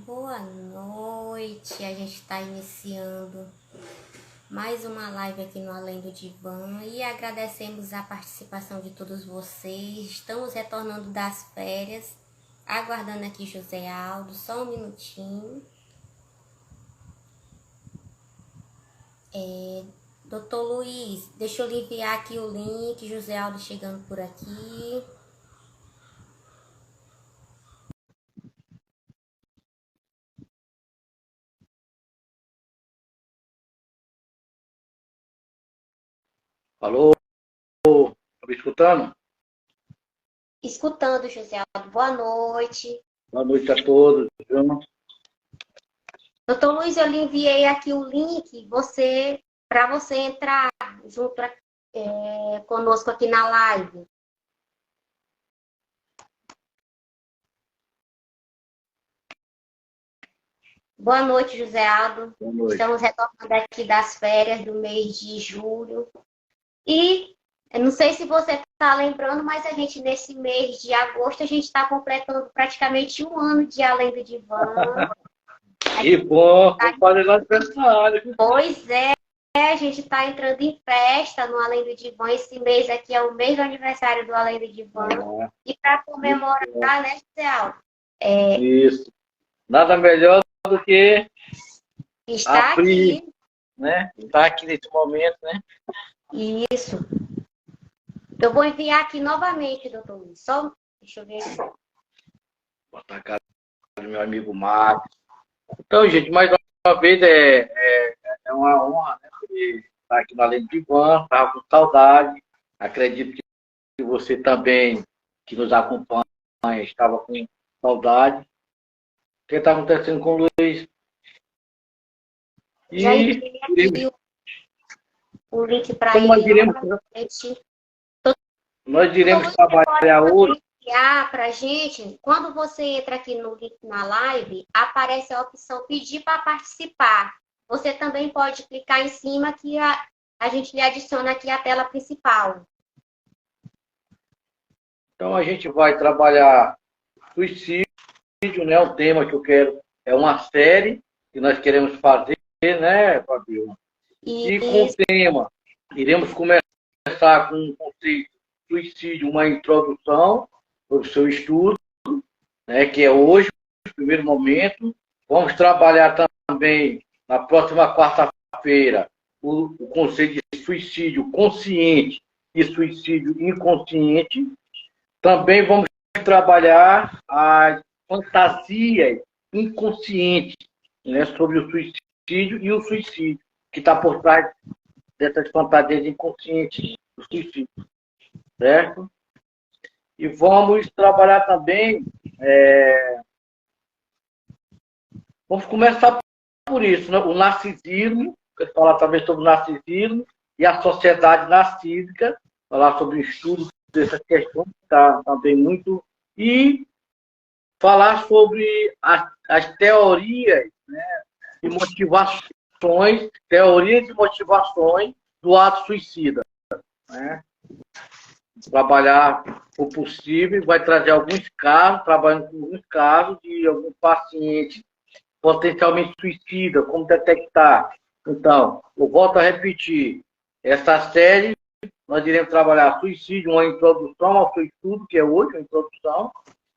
Boa noite, a gente está iniciando mais uma live aqui no Além do Divã e agradecemos a participação de todos vocês. Estamos retornando das férias, aguardando aqui José Aldo, só um minutinho. Doutor Luiz, deixa eu lhe enviar aqui o link, José Aldo chegando por aqui. Alô, tá me escutando? Escutando, José Aldo, boa noite. Boa noite a todos. Doutor Luiz, eu lhe enviei aqui o link para você entrar junto conosco aqui na live. Boa noite, José Aldo. Boa noite. Estamos retornando aqui das férias do mês de julho. E eu não sei se você está lembrando, mas a gente, nesse mês de agosto, a gente está completando praticamente um ano de Além do Divã. Que bom, vamos fazer lá aniversário. Pois é, a gente está entrando em festa no Além do Divã. Esse mês aqui é o mês do aniversário do Além do Divã. E para comemorar, né, José Aldo? Isso. Nada melhor do que Está abrir, aqui. né? Está aqui nesse momento, né? Isso. Eu vou enviar aqui novamente, doutor Luiz. Só deixa eu ver aqui. Botar a cara do meu amigo Marcos. Então, gente, mais uma vez é uma honra, né? Estar aqui no Além do Divã, estava com saudade. Acredito que você também, que nos acompanha, estava com saudade. O que está acontecendo com o Luiz? Já enviei aqui o link para ele. Nós iremos trabalhar hoje. Para a gente, quando você entra aqui no link na live, aparece a opção pedir para participar. Você também pode clicar em cima que a gente lhe adiciona aqui a tela principal. Então a gente vai trabalhar suicídio, né? O tema que eu quero é uma série que nós queremos fazer, né, Fabiola? E com o tema, iremos começar com o conceito suicídio, uma introdução sobre o seu estudo, né, que é hoje, o primeiro momento. Vamos trabalhar também, na próxima quarta-feira, o conceito de suicídio consciente e suicídio inconsciente. Também vamos trabalhar as fantasias inconscientes, né, sobre o suicídio e o suicídio, que está por trás dessas fantasias inconscientes do suicídio, certo? E vamos trabalhar também, vamos começar por isso, né? O narcisismo, falar também sobre o narcisismo e a sociedade narcísica, falar sobre o estudo dessas questões, que está também muito, e falar sobre as teorias, né, e motivações, teorias e motivações do ato suicida, né? Trabalhar o possível, vai trazer alguns casos, trabalhando com alguns casos de algum paciente potencialmente suicida, como detectar. Então, eu volto a repetir, essa série, nós iremos trabalhar suicídio, uma introdução ao seu estudo, que é hoje, uma introdução.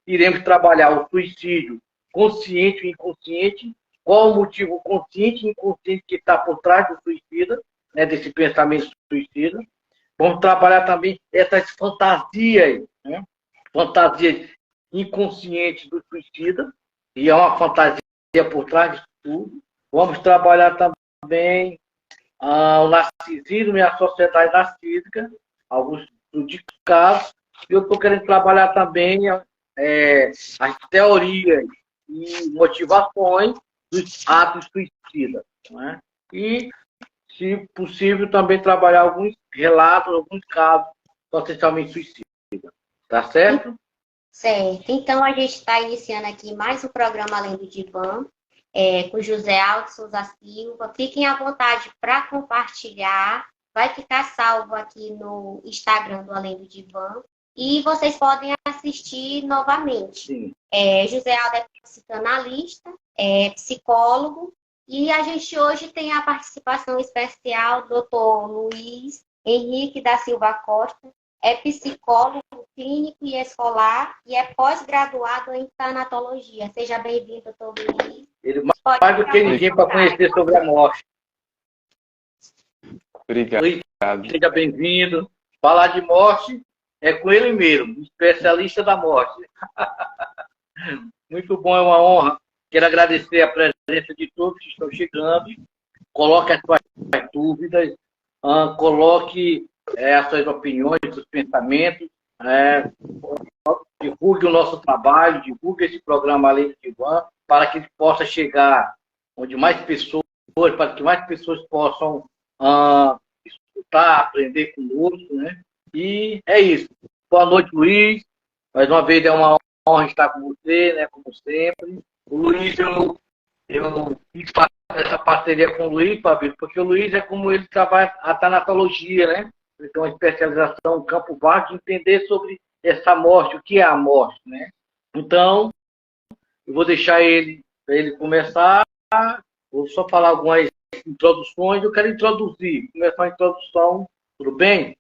Iremos trabalhar o suicídio consciente e inconsciente, qual o motivo consciente e inconsciente que está por trás do suicida, né, desse pensamento suicida. Vamos trabalhar também essas fantasias, né, fantasias inconscientes do suicida, e é uma fantasia por trás de tudo. Vamos trabalhar também o narcisismo e a sociedade narcísica, alguns casos. E eu estou querendo trabalhar também as teorias e motivações dos atos suicidas, né? E, se possível, também trabalhar alguns relatos, alguns casos potencialmente suicidas. Tá certo? Certo. Então, a gente está iniciando aqui mais um programa Além do Divã, com José Aldo Souza Silva. Fiquem à vontade para compartilhar. Vai ficar salvo aqui no Instagram do Além do Divã. E vocês podem assistir novamente. Sim. José Aldo é psicanalista, é psicólogo, e a gente hoje tem a participação especial do doutor Luiz Henrique da Silva Costa, é psicólogo clínico e escolar e é pós-graduado em tanatologia. Seja bem-vindo, doutor Luiz. Ele mais do que ninguém para conhecer sobre a morte. Obrigado. Luiz, seja bem-vindo. Falar de morte é com ele mesmo, especialista da morte. Muito bom, é uma honra. Quero agradecer a presença de todos que estão chegando. Coloque as suas dúvidas, coloque as suas opiniões, os pensamentos, divulgue o nosso trabalho, divulgue esse programa Além do Divã, para que ele possa chegar onde mais pessoas, para que mais pessoas possam escutar, aprender conosco, né? E é isso. Boa noite, Luiz. Mais uma vez é uma honra estar com você, né? Como sempre. O Luiz, eu quis fazer essa parceria com o Luiz, Fabio, porque o Luiz é como ele trabalha a tanatologia, né? Ele tem uma especialização no campo vasto de entender sobre essa morte, o que é a morte, né? Então, eu vou deixar ele para ele começar. Vou só falar algumas introduções. Eu quero introduzir, começar a introdução, tudo bem?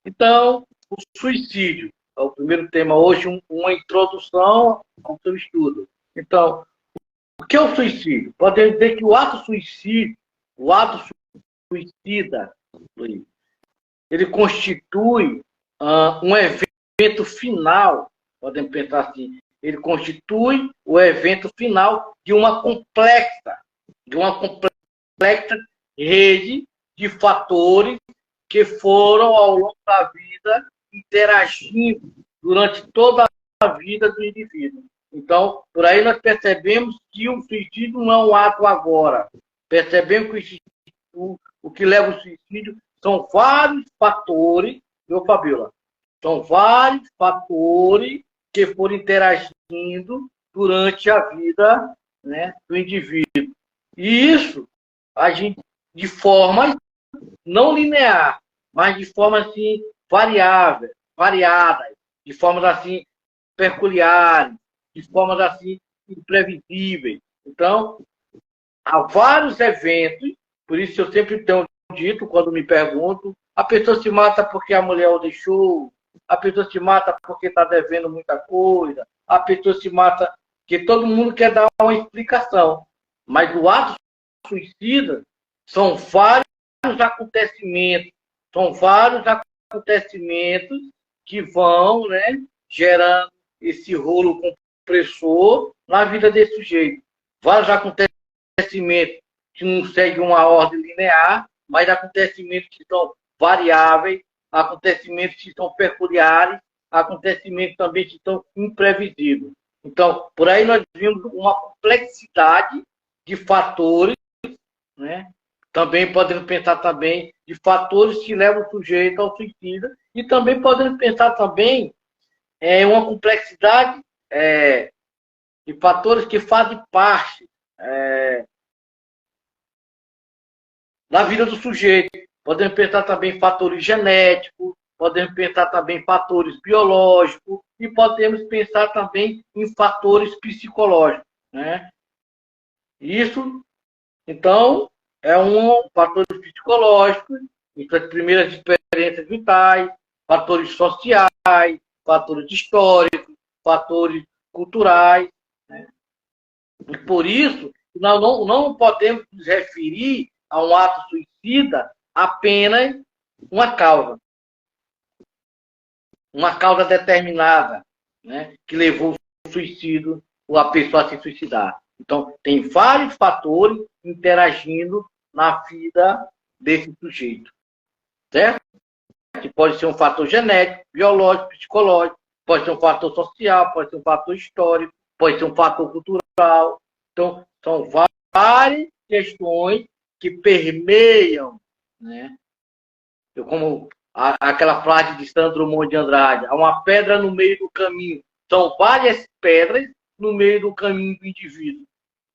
Então, o suicídio é o primeiro tema hoje, uma introdução ao seu estudo. Então, o que é o suicídio? Podemos dizer que o ato suicida, ele constitui um evento final, podemos pensar assim, ele constitui o evento final de uma complexa rede de fatores que foram, ao longo da vida, interagindo durante toda a vida do indivíduo. Então, por aí nós percebemos que o suicídio não é um ato agora. Percebemos que o que leva ao suicídio são vários fatores, viu, Fabiola? São vários fatores que foram interagindo durante a vida, né, do indivíduo. E isso, a gente, de forma não linear, mas de forma assim, variadas, de formas assim, peculiares, de formas assim, imprevisíveis. Então, há vários eventos, por isso eu sempre tenho dito, quando me pergunto, a pessoa se mata porque a mulher o deixou, a pessoa se mata porque está devendo muita coisa, a pessoa se mata porque todo mundo quer dar uma explicação. Mas o ato suicida são vários acontecimentos, que vão, né, gerando esse rolo compressor na vida desse sujeito. Vários acontecimentos que não seguem uma ordem linear, mas acontecimentos que são variáveis, acontecimentos que são peculiares, acontecimentos também que são imprevisíveis. Então, por aí nós vimos uma complexidade de fatores, né? Também podemos pensar também de fatores que levam o sujeito ao suicídio e também podemos pensar também uma complexidade de fatores que fazem parte da vida do sujeito. Podemos pensar também em fatores genéticos, podemos pensar também em fatores biológicos e podemos pensar também em fatores psicológicos, né? Isso, então, é um fator psicológico, então, as primeiras experiências vitais, fatores sociais, fatores históricos, fatores culturais, né? E por isso, nós não podemos nos referir a um ato suicida apenas uma causa determinada, né, que levou ao suicídio ou a pessoa a se suicidar. Então, tem vários fatores interagindo na vida desse sujeito, certo? Que pode ser um fator genético, biológico, psicológico, pode ser um fator social, pode ser um fator histórico, pode ser um fator cultural. Então, são várias questões que permeiam, né? Como aquela frase de Sandro Drummond de Andrade, há uma pedra no meio do caminho. São várias pedras no meio do caminho do indivíduo.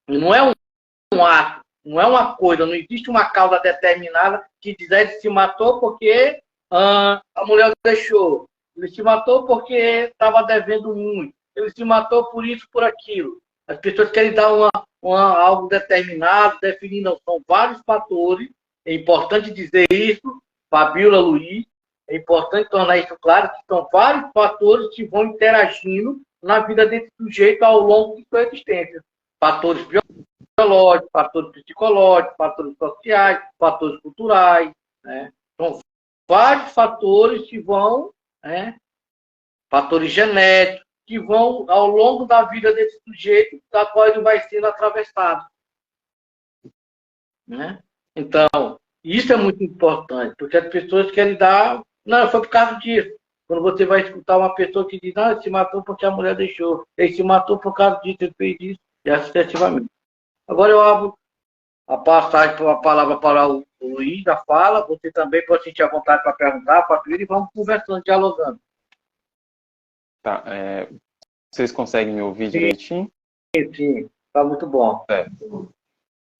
Não é um ato, não é uma coisa, não existe uma causa determinada que diz que ele se matou porque a mulher o deixou. Ele se matou porque estava devendo muito. ele se matou por isso, por aquilo. As pessoas querem dar algo determinado, definindo, são vários fatores. É importante dizer isso, Fabíola Luiz, é importante tornar isso claro, que são vários fatores que vão interagindo na vida desse sujeito ao longo de sua existência. Fatores biológicos, fatores psicológicos, fatores sociais, fatores culturais, né? São vários fatores que vão, né? Fatores genéticos, que vão ao longo da vida desse sujeito, da qual ele vai sendo atravessado. Né? Então, isso é muito importante, porque as pessoas querem dar... Não, foi por causa disso. Quando você vai escutar uma pessoa que diz, não, ele se matou porque a mulher deixou, ele se matou por causa disso, ele fez isso, e assim sucessivamente. Agora eu abro a passagem, a palavra para o Luiz, a fala, você também pode sentir a vontade para perguntar, para pedir, e vamos conversando, dialogando. Tá, vocês conseguem me ouvir direitinho? Sim, está muito bom.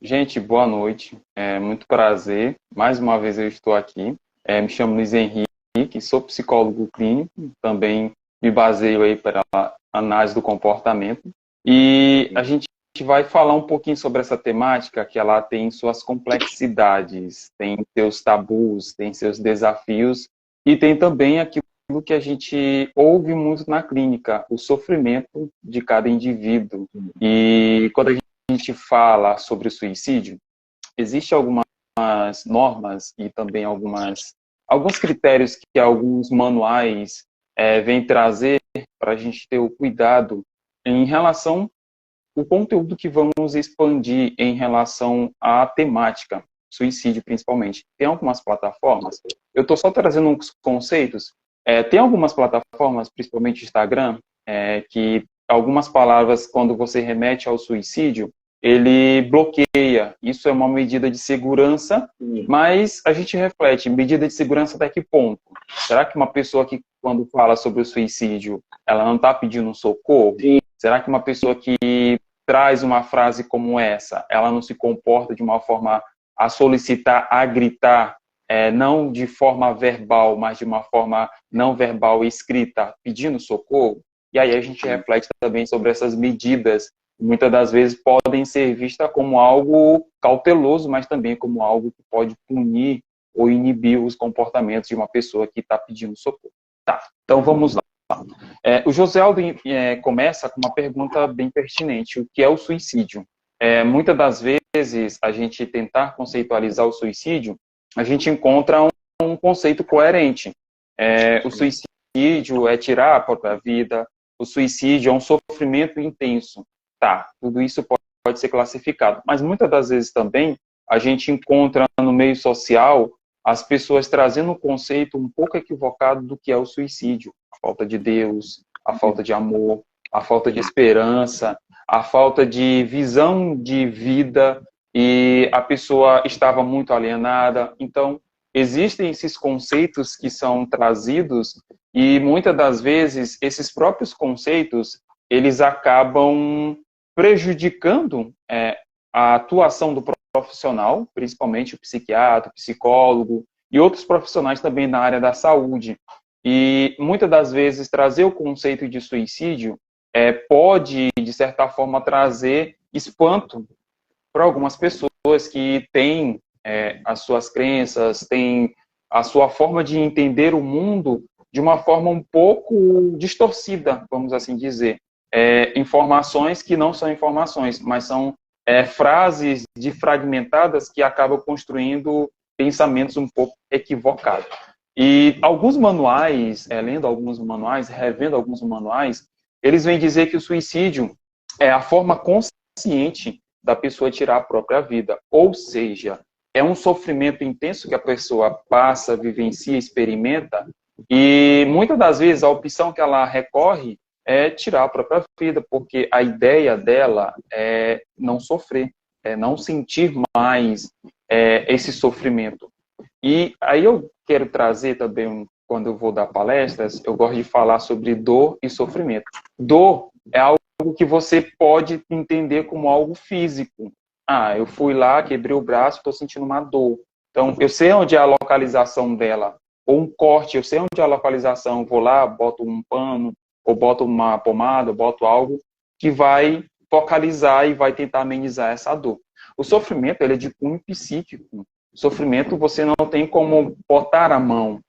Gente, boa noite, muito prazer, mais uma vez eu estou aqui, me chamo Luiz Henrique, sou psicólogo clínico, também me baseio aí para a análise do comportamento, e a gente vai falar um pouquinho sobre essa temática, que ela tem suas complexidades, tem seus tabus, tem seus desafios, e tem também aquilo que a gente ouve muito na clínica, o sofrimento de cada indivíduo. E quando a gente fala sobre o suicídio, existem algumas normas e também alguns critérios que alguns manuais vêm trazer para a gente ter o cuidado em relação ao conteúdo que vamos expandir em relação à temática, suicídio principalmente. Tem algumas plataformas, eu estou só trazendo uns conceitos. Tem algumas plataformas, principalmente Instagram, que algumas palavras, quando você remete ao suicídio, ele bloqueia. Isso é uma medida de segurança, mas a gente reflete, medida de segurança até que ponto? Será que uma pessoa que, quando fala sobre o suicídio, ela não está pedindo um socorro? Sim. Será que uma pessoa que traz uma frase como essa, ela não se comporta de uma forma a solicitar, a gritar, não de forma verbal, mas de uma forma não verbal escrita, pedindo socorro? E aí a gente reflete também sobre essas medidas, que muitas das vezes podem ser vistas como algo cauteloso, mas também como algo que pode punir ou inibir os comportamentos de uma pessoa que está pedindo socorro. Tá, então vamos lá. O José Aldo começa com uma pergunta bem pertinente: o que é o suicídio? Muitas das vezes, a gente tentar conceitualizar o suicídio, a gente encontra um conceito coerente. O suicídio é tirar a própria vida, o suicídio é um sofrimento intenso. Tá, tudo isso pode ser classificado. Mas muitas das vezes também a gente encontra no meio social as pessoas trazendo um conceito um pouco equivocado do que é o suicídio. A falta de Deus, a falta de amor, a falta de esperança, a falta de visão de vida, e a pessoa estava muito alienada. Então, existem esses conceitos que são trazidos, e muitas das vezes esses próprios conceitos, eles acabam prejudicando a atuação do profissional, principalmente o psiquiatra, o psicólogo e outros profissionais também na área da saúde. E muitas das vezes trazer o conceito de suicídio pode, de certa forma, trazer espanto para algumas pessoas que têm as suas crenças, têm a sua forma de entender o mundo de uma forma um pouco distorcida, vamos assim dizer. Informações que não são informações, mas são frases fragmentadas que acabam construindo pensamentos um pouco equivocados. E alguns manuais, lendo alguns manuais, revendo alguns manuais, eles vêm dizer que o suicídio é a forma consciente da pessoa tirar a própria vida. Ou seja, é um sofrimento intenso que a pessoa passa, vivencia, experimenta, e muitas das vezes a opção que ela recorre é tirar a própria vida, porque a ideia dela é não sofrer, é não sentir mais esse sofrimento. E aí eu quero trazer também, quando eu vou dar palestras, eu gosto de falar sobre dor e sofrimento. Dor é algo que você pode entender como algo físico. Eu fui lá, quebrei o braço, estou sentindo uma dor. Então, eu sei onde é a localização dela. Ou um corte, eu sei onde é a localização. Vou lá, boto um pano, ou boto uma pomada, ou boto algo que vai focalizar e vai tentar amenizar essa dor. O sofrimento, ele é de cunho psíquico. O sofrimento, você não tem como botar a mão,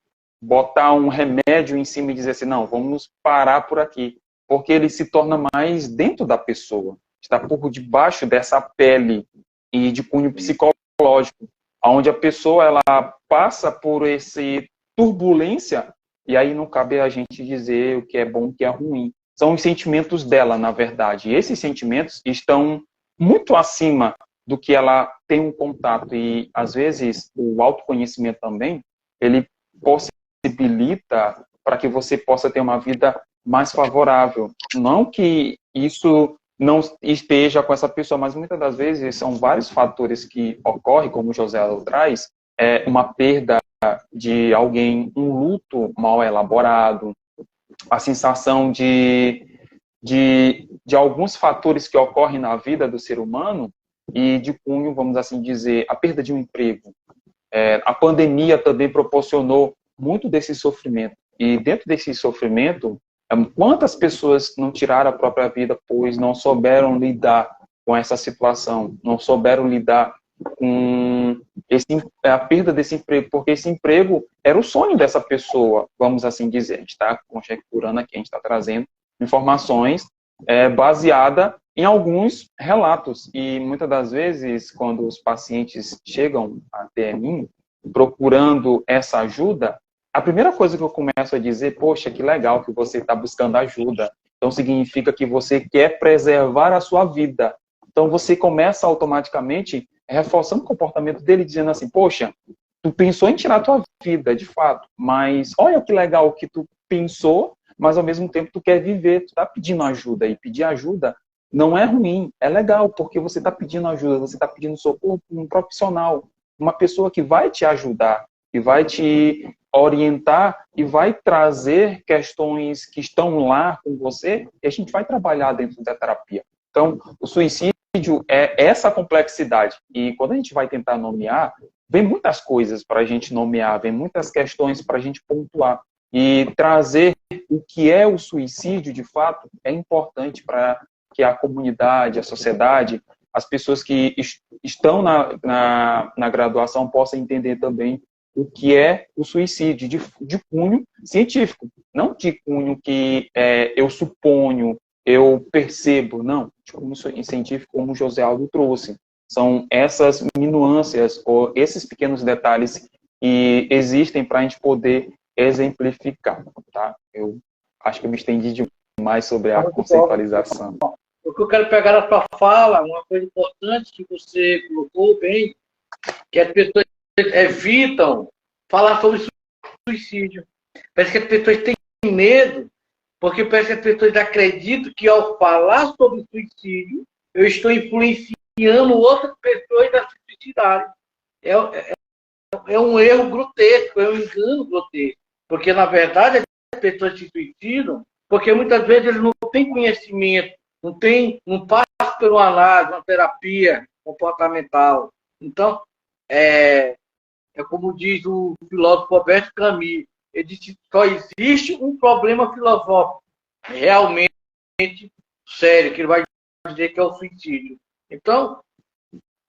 botar um remédio em cima e dizer assim, não, vamos parar por aqui. Porque ele se torna mais dentro da pessoa. Está por debaixo dessa pele e de cunho psicológico, onde a pessoa ela passa por esse turbulência e aí não cabe a gente dizer o que é bom e o que é ruim. São os sentimentos dela, na verdade. E esses sentimentos estão muito acima do que ela tem um contato. E, às vezes, o autoconhecimento também, ele possibilita para que você possa ter uma vida mais favorável. Não que isso não esteja com essa pessoa, mas muitas das vezes são vários fatores que ocorrem, como o José traz, uma perda de alguém, um luto mal elaborado, a sensação de alguns fatores que ocorrem na vida do ser humano e de cunho, vamos assim dizer, a perda de um emprego. A pandemia também proporcionou muito desse sofrimento. E dentro desse sofrimento, quantas pessoas não tiraram a própria vida, pois não souberam lidar com essa situação, não souberam lidar com a perda desse emprego, porque esse emprego era o sonho dessa pessoa, vamos assim dizer. A gente está conjecturando aqui, a gente está trazendo informações baseadas em alguns relatos. E muitas das vezes, quando os pacientes chegam até mim, procurando essa ajuda, a primeira coisa que eu começo a dizer, poxa, que legal que você está buscando ajuda. Então, significa que você quer preservar a sua vida. Então, você começa automaticamente reforçando o comportamento dele, dizendo assim, poxa, tu pensou em tirar a tua vida, de fato, mas olha que legal que tu pensou, mas ao mesmo tempo tu quer viver, tu está pedindo ajuda. E pedir ajuda não é ruim, é legal, porque você está pedindo ajuda, você está pedindo socorro para um profissional, uma pessoa que vai te ajudar, que vai te orientar e vai trazer questões que estão lá com você e a gente vai trabalhar dentro da terapia. Então, o suicídio é essa complexidade. E quando a gente vai tentar nomear, vem muitas coisas para a gente nomear, vem muitas questões para a gente pontuar. E trazer o que é o suicídio, de fato, é importante para que a comunidade, a sociedade, as pessoas que estão na graduação possam entender também o que é o suicídio de cunho científico, não de cunho que eu suponho, eu percebo, não, de cunho científico como o José Aldo trouxe. São essas minúcias ou esses pequenos detalhes que existem para a gente poder exemplificar, tá? Eu acho que eu me estendi demais sobre a conceitualização. O que eu quero pegar na sua fala, uma coisa importante que você colocou bem, que as pessoas evitam falar sobre suicídio. Parece que as pessoas têm medo, porque parece que as pessoas acreditam que ao falar sobre suicídio, eu estou influenciando outras pessoas a se suicidarem. É um erro grotesco, é um engano grotesco. Porque, na verdade, as pessoas se suicidam porque muitas vezes eles não têm conhecimento, não passam por uma análise, uma terapia comportamental. Então, é como diz o filósofo Albert Camus, ele disse que só existe um problema filosófico realmente sério, que ele vai dizer que é o suicídio. Então,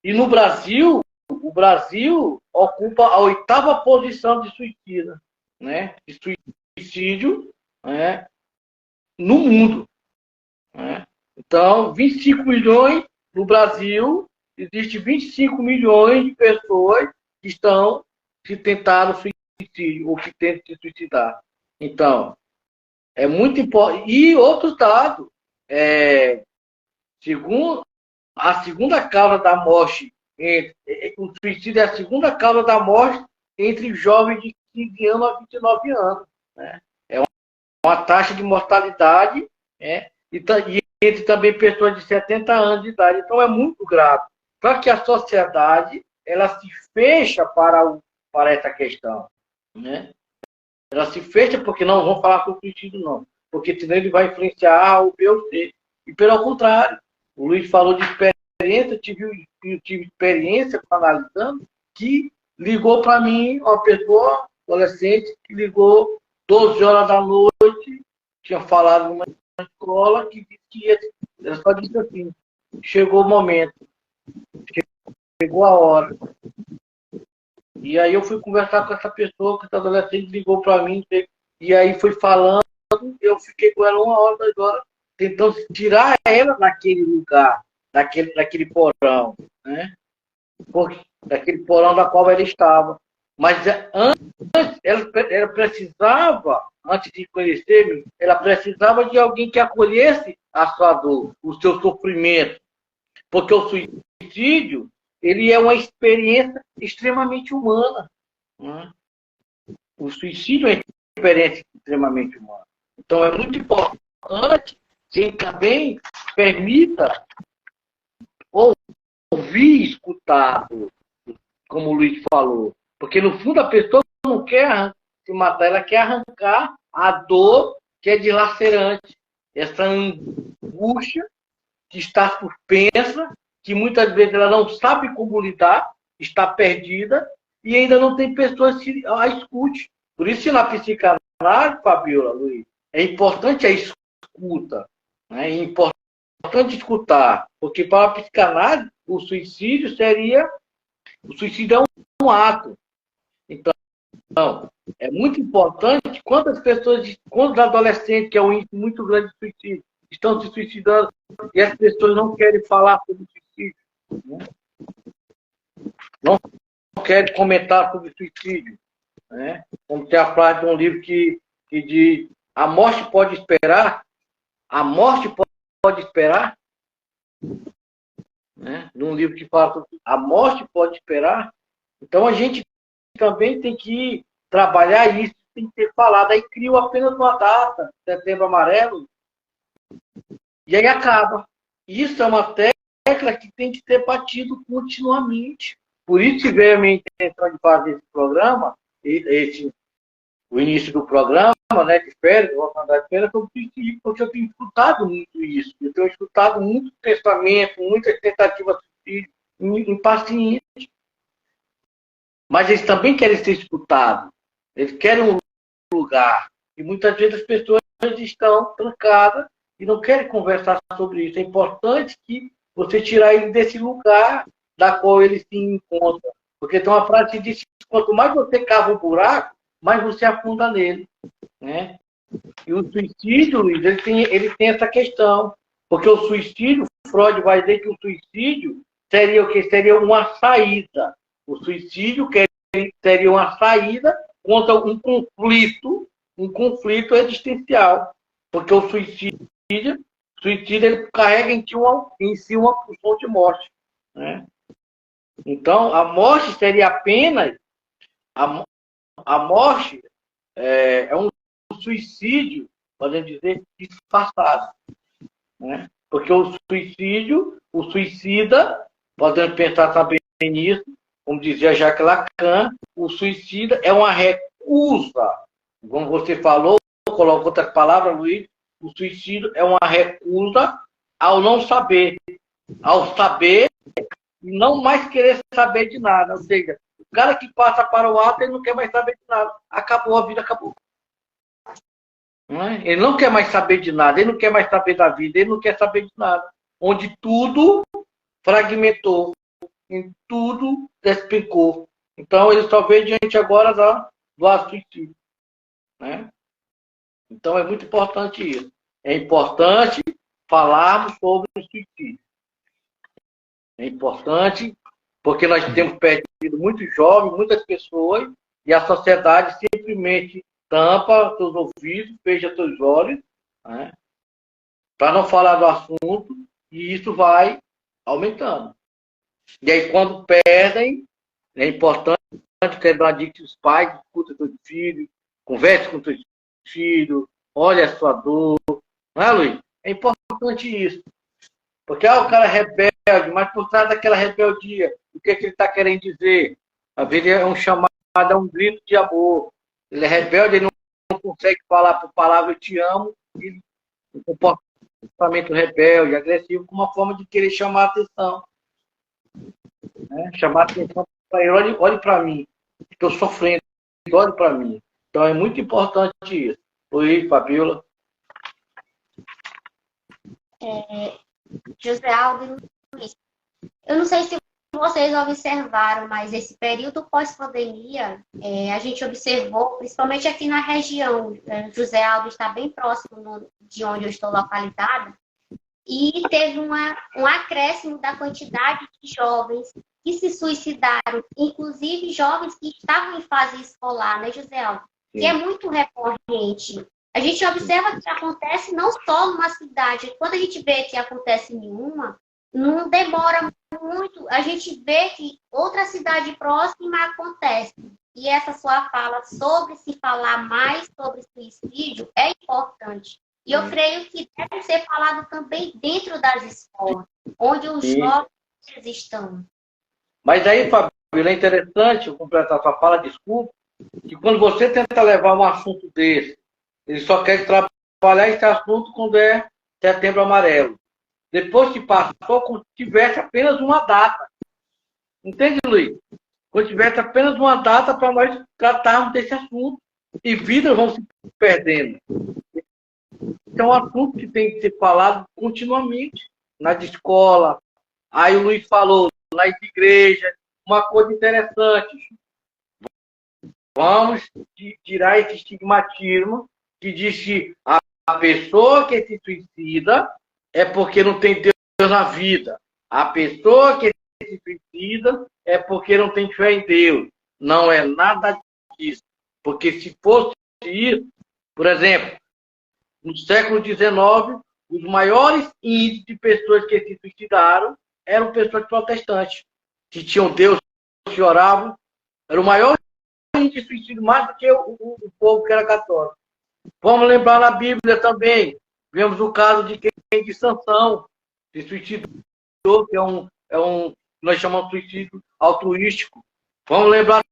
e no Brasil, o Brasil ocupa a 8ª posição de suicida, né? De suicídio, né? No mundo. Né? Então, 25 milhões no Brasil, existe 25 milhões de pessoas que tentaram suicídio ou que tentam se suicidar. Então, é muito importante. E outro dado, segundo a segunda causa da morte, o suicídio é a segunda causa da morte entre jovens de 15 anos a 29 anos. Né? É uma taxa de mortalidade, e entre também pessoas de 70 anos de idade. Então, é muito grave. Só que a sociedade ela se fecha para essa questão. Né? Ela se fecha porque não vão falar sobre suicídio, não. Porque senão ele vai influenciar o B ou C. E pelo contrário, o Luiz falou de experiência, eu tive experiência analisando, que ligou para mim uma pessoa, adolescente, que ligou 12 horas da noite, tinha falado numa escola que disse que ela só disse assim, chegou o momento, chegou a hora. E aí eu fui conversar com essa pessoa, que essa adolescente ligou para mim, e aí foi falando, eu fiquei com ela 1 hora, 2 horas, tentando tirar ela daquele lugar, daquele porão, né? Daquele porão da qual ela estava. Mas antes, ela precisava, antes de conhecer-me, ela precisava de alguém que acolhesse a sua dor, o seu sofrimento. Porque o suicídio, ele é uma experiência extremamente humana. Né? O suicídio é uma experiência extremamente humana. Então, é muito importante que também permita ouvir, escutar, como o Luiz falou. Porque, no fundo, a pessoa não quer se matar, ela quer arrancar a dor que é dilacerante. Essa angústia que está suspensa, que muitas vezes ela não sabe como lidar, está perdida, e ainda não tem pessoas que a escute. Por isso, na psicanálise, Fabiola, Luiz, é importante a escuta. Né? É importante escutar. Porque, para a psicanálise, o suicídio é um ato. Então, é muito importante quantas adolescentes, que é um índice muito grande de suicídio, estão se suicidando e as pessoas não querem falar sobre suicídio. Né? Não querem comentar sobre suicídio. Né? Como tem a frase de um livro que diz: a morte pode esperar, a morte pode esperar. Né? Num livro que fala sobre a morte pode esperar. Então a gente também tem que trabalhar isso, tem que ter falado. Aí criou apenas uma data, Setembro Amarelo, e aí acaba. Isso é uma tecla que tem que ser batido continuamente. Por isso que veio a minha intenção de fazer esse programa, o início do programa, né, de férias, porque eu tenho escutado muito isso. Eu tenho escutado muito pensamento, muitas tentativas de suicídio em pacientes. Mas eles também querem ser escutados. Eles querem um lugar. E muitas vezes as pessoas estão trancadas e não querem conversar sobre isso. É importante que você tirar ele desse lugar da qual ele se encontra. Porque tem uma frase que diz que quanto mais você cava o buraco, mais você afunda nele. Né? E o suicídio, Luiz, ele tem essa questão. Porque o suicídio, Freud vai dizer que o suicídio seria o quê? Seria uma saída. O suicídio seria uma saída contra um conflito existencial. Porque o suicídio ele carrega em si uma pulsão de morte. Né? Então, a morte seria apenas... A morte é um suicídio, podemos dizer, disfarçado. Né? Porque o suicida, podemos pensar também nisso, como dizia Jacques Lacan, o suicida é uma recusa. Como você falou, colocou outras palavras, Luiz, o suicídio é uma recusa ao não saber. Ao saber e não mais querer saber de nada. Ou seja, o cara que passa para o ato, ele não quer mais saber de nada. Acabou, a vida acabou. Não é? Ele não quer mais saber de nada, ele não quer mais saber da vida, ele não quer saber de nada. Onde tudo fragmentou, em tudo despencou. Então, ele só vê diante agora do suicídio. Né? Então, é muito importante isso. É importante falarmos sobre o suicídio. É importante, porque nós temos perdido muitos jovens, muitas pessoas, e a sociedade simplesmente tampa seus ouvidos, fecha seus olhos, né? Para não falar do assunto, e isso vai aumentando. E aí, quando perdem, é importante quebrar que os pais escutem seus filhos, converse com seus filhos, olhe a sua dor. Não é, Luiz? É importante isso. Porque o cara é rebelde, mas por trás daquela rebeldia, o que ele está querendo dizer? A vida é um chamado, é um grito de amor. Ele é rebelde, ele não consegue falar por palavra eu te amo, e um comportamento rebelde, agressivo, com uma forma de querer chamar a atenção. Né? Chamar a atenção para ele, olhe para mim, estou sofrendo, olhe para mim. Então é muito importante isso. Oi, Fabiola. José Aldo e Luiz. Eu não sei se vocês observaram, mas esse período pós-pandemia, a gente observou, principalmente aqui na região, José Aldo está bem próximo de onde eu estou localizada, e teve um acréscimo da quantidade de jovens que se suicidaram, inclusive jovens que estavam em fase escolar, né, José Aldo? Que é muito recorrente. A gente observa que acontece não só numa cidade, quando a gente vê que acontece em uma, não demora muito, a gente vê que outra cidade próxima acontece. E essa sua fala sobre se falar mais sobre suicídio é importante. E eu creio que deve ser falado também dentro das escolas, onde os jovens estão. Mas aí, Fabíola, é interessante, eu completar a sua fala, desculpa, que quando você tenta levar um assunto desse, ele só quer trabalhar esse assunto quando é Setembro Amarelo. Depois que passou, como se tivesse apenas uma data. Entende, Luiz? Como se tivesse apenas uma data para nós tratarmos desse assunto. E vidas vão se perdendo. É um assunto que tem que ser falado continuamente nas escolas. Aí o Luiz falou, nas igrejas, uma coisa interessante. Vamos tirar esse estigmatismo que diz que a pessoa que se suicida é porque não tem Deus na vida. A pessoa que se suicida é porque não tem fé em Deus. Não é nada disso. Porque se fosse isso, por exemplo, no século XIX, os maiores índices de pessoas que se suicidaram eram pessoas protestantes, que tinham Deus, que oravam. Era o maior índice de suicídio, mais do que o povo que era católico. Vamos lembrar na Bíblia também. Vemos o caso de Sansão, de suicidou, que nós chamamos de suicídio altruístico. Vamos lembrar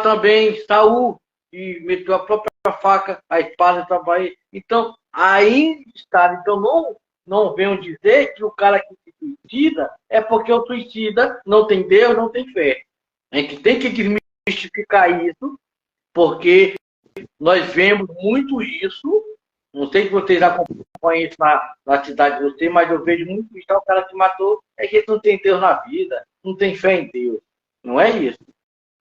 também Saul, que meteu a própria faca, a espada trabalhou. Então, aí está. Então, não venham dizer que o cara que se suicida é porque o suicida não tem Deus, não tem fé. A gente tem que desmistificar isso, porque nós vemos muito isso. Não sei se vocês acompanham isso na cidade de vocês, mas eu vejo muito isso. O cara que matou é que não tem Deus na vida, não tem fé em Deus. Não é isso.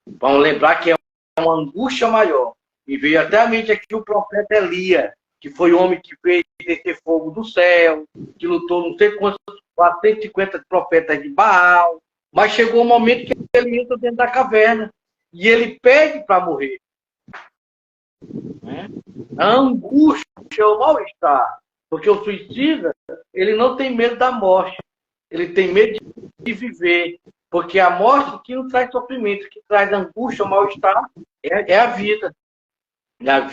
Vamos lembrar que é uma angústia maior. E veio até a mente aqui o profeta Elias, que foi o homem que fez descer fogo do céu, que lutou não sei quantos, 450 profetas de Baal. Mas chegou um momento que ele entra dentro da caverna e ele pede para morrer. A angústia é o mal-estar. Porque o suicida, ele não tem medo da morte. Ele tem medo de viver. Porque a morte que não traz sofrimento, que traz angústia, o mal-estar, é a vida. É a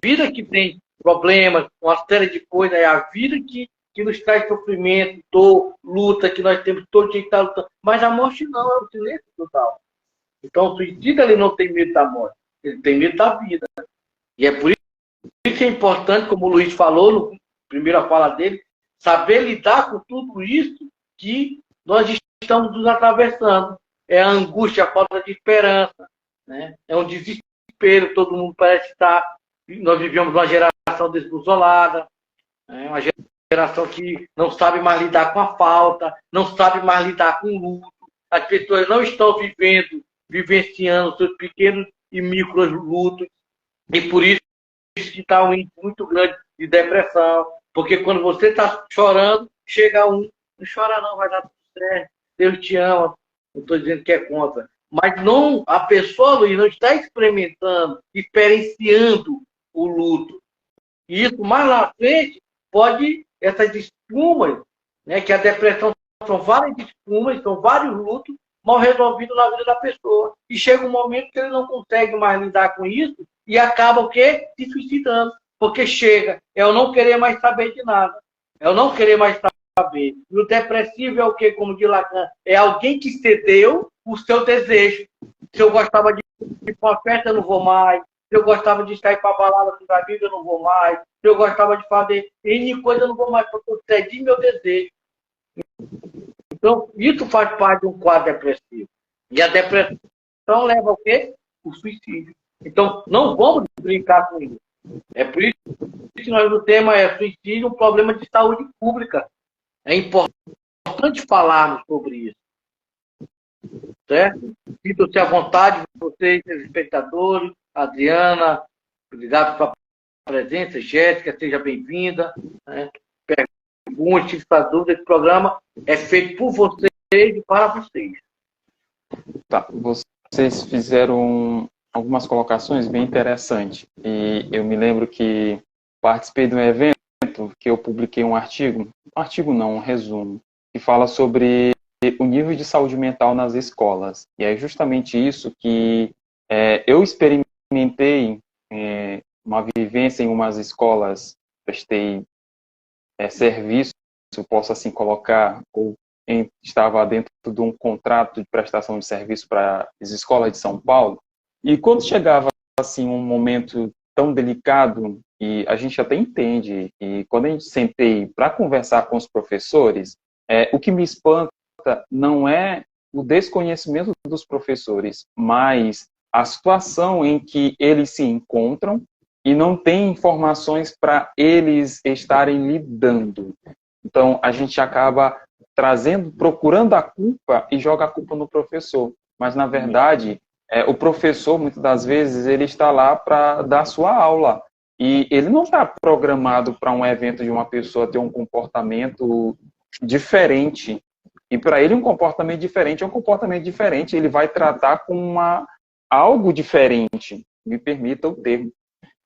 vida que tem problemas, uma série de coisas, é a vida que nos traz sofrimento, dor, luta, que nós temos todo dia que estar lutando. Mas a morte não, é o silêncio total. Então o suicida, ele não tem medo da morte, ele tem medo da vida. E é por isso que é importante, como o Luiz falou, na primeira fala dele, saber lidar com tudo isso que nós estamos nos atravessando. É a angústia, a falta de esperança, né? É um desespero, todo mundo parece estar... Nós vivemos uma geração desconsolada, né? Uma geração que não sabe mais lidar com a falta, não sabe mais lidar com o luto. As pessoas não estão vivenciando seus pequenos e micro lutos. E por isso que está um índice muito grande de depressão. Porque quando você está chorando, chega um, não chora não, vai dar tudo certo, Deus te ama. Não estou dizendo que é contra. Mas não, a pessoa, Luiz, não está experimentando, experienciando o luto. E isso, mais lá frente, pode, essas espumas, né, que a depressão são várias espumas, são vários lutos mal resolvidos na vida da pessoa. E chega um momento que ele não consegue mais lidar com isso e acaba o quê? Se suicidando. Porque chega, é eu não querer mais saber de nada. É eu não querer mais saber. E o depressivo é o quê? Como diz Lacan, é alguém que cedeu o seu desejo. Se eu gostava de ir para uma festa, eu não vou mais. Se eu gostava de estar para a balada com os amigos, eu não vou mais. Se eu gostava de fazer N coisa, eu não vou mais, porque eu cedi meu desejo. Então, isso faz parte de um quadro depressivo. E a depressão leva ao quê? O suicídio. Então, não vamos brincar com isso. É por isso que nós, o tema é suicídio, um problema de saúde pública. É importante falarmos sobre isso, certo? Sintam-se à vontade, vocês, espectadores, Adriana, obrigado pela presença, Jéssica, seja bem-vinda. Né? Pergunte, se faz dúvida, esse programa é feito por vocês e para vocês. Tá, vocês fizeram algumas colocações bem interessantes. E eu me lembro que participei de um evento que eu publiquei um artigo não, um resumo, que fala sobre o nível de saúde mental nas escolas. E é justamente isso que eu experimentei uma vivência em umas escolas, prestei serviço, posso assim colocar, ou estava dentro de um contrato de prestação de serviço para as escolas de São Paulo. E quando chegava assim um momento tão delicado, e a gente até entende, e quando a gente sentei para conversar com os professores, o que me espanta não é o desconhecimento dos professores, mas a situação em que eles se encontram e não tem informações para eles estarem lidando. Então, a gente acaba procurando a culpa e joga a culpa no professor. Mas, na verdade, o professor, muitas das vezes, ele está lá para dar sua aula. E ele não está programado para um evento de uma pessoa ter um comportamento diferente. E para ele, um comportamento diferente é um comportamento diferente. Ele vai tratar com algo diferente. Me permita o termo.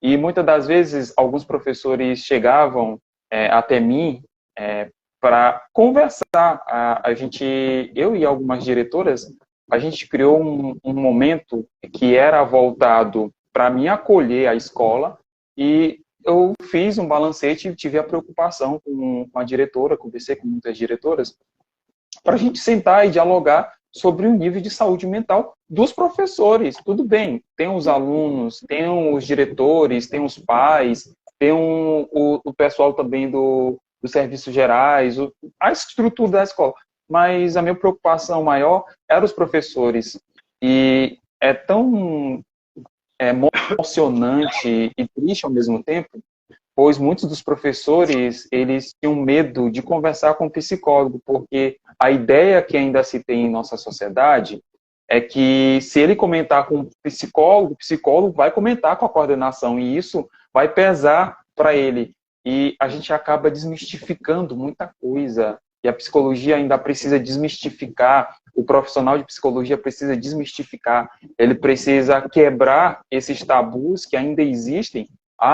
E muitas das vezes, alguns professores chegavam até mim para conversar. Eu e algumas diretoras, a gente criou um momento que era voltado para me acolher à escola, e eu fiz um balancete e tive a preocupação com a diretora, conversei com muitas diretoras, para a gente sentar e dialogar sobre o nível de saúde mental dos professores. Tudo bem, tem os alunos, tem os diretores, tem os pais, tem o pessoal também dos serviços gerais, a estrutura da escola. Mas a minha preocupação maior era os professores. E é tão emocionante e triste ao mesmo tempo, pois muitos dos professores, eles tinham medo de conversar com o psicólogo, porque a ideia que ainda se tem em nossa sociedade é que se ele comentar com o psicólogo vai comentar com a coordenação, e isso vai pesar para ele. E a gente acaba desmistificando muita coisa, e a psicologia ainda precisa desmistificar, o profissional de psicologia precisa desmistificar, ele precisa quebrar esses tabus que ainda existem.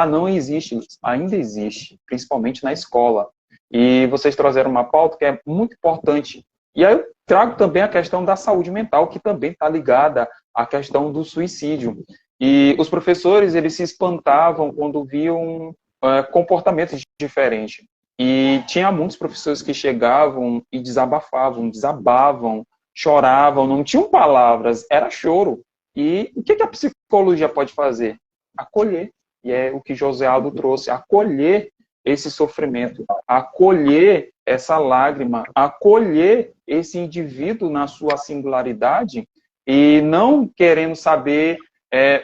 Não existe, ainda existe, principalmente na escola. E vocês trouxeram uma pauta que é muito importante. E aí eu trago também a questão da saúde mental, que também está ligada à questão do suicídio. E os professores, eles se espantavam quando viam comportamentos diferentes. E tinha muitos professores que chegavam e desabavam, choravam, não tinham palavras, era choro. E o que a psicologia pode fazer? Acolher. E é o que José Aldo trouxe, acolher esse sofrimento, acolher essa lágrima, acolher esse indivíduo na sua singularidade e não querendo saber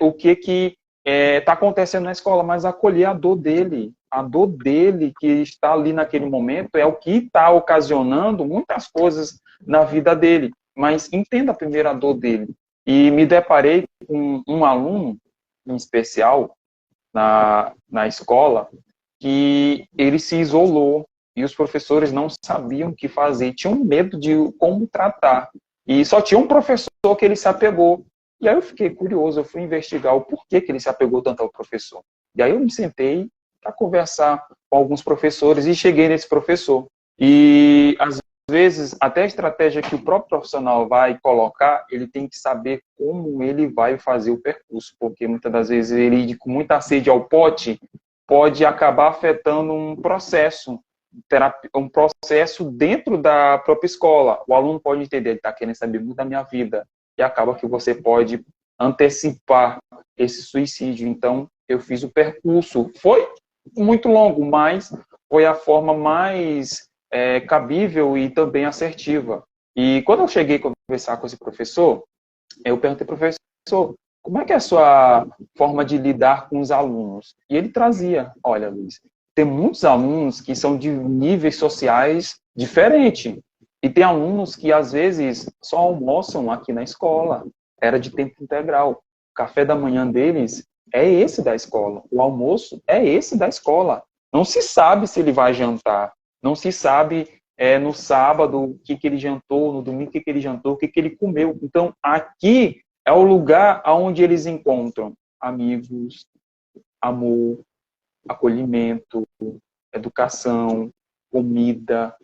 o que está acontecendo na escola, mas acolher a dor dele. A dor dele que está ali naquele momento é o que está ocasionando muitas coisas na vida dele. Mas entenda primeiro a dor dele. E me deparei com um aluno, em especial, na escola, que ele se isolou e os professores não sabiam o que fazer, tinham medo de como tratar. E só tinha um professor que ele se apegou. E aí eu fiquei curioso, eu fui investigar o porquê que ele se apegou tanto ao professor. E aí eu me sentei para conversar com alguns professores e cheguei nesse professor. E às vezes, até a estratégia que o próprio profissional vai colocar, ele tem que saber como ele vai fazer o percurso, porque muitas das vezes ele ir com muita sede ao pote pode acabar afetando um processo dentro da própria escola. O aluno pode entender, ele está querendo saber muito da minha vida, e acaba que você pode antecipar esse suicídio. Então, eu fiz o percurso. Foi muito longo, mas foi a forma mais cabível e também assertiva. E quando eu cheguei a conversar com esse professor, eu perguntei, professor, como é que é a sua forma de lidar com os alunos? E ele trazia, olha, Luiz, tem muitos alunos que são de níveis sociais diferente. E tem alunos que, às vezes, só almoçam aqui na escola. Era de tempo integral. O café da manhã deles é esse da escola. O almoço é esse da escola. Não se sabe se ele vai jantar. Não se sabe no sábado o que ele jantou, no domingo o que ele jantou, o que ele comeu. Então, aqui é o lugar onde eles encontram amigos, amor, acolhimento, educação, comida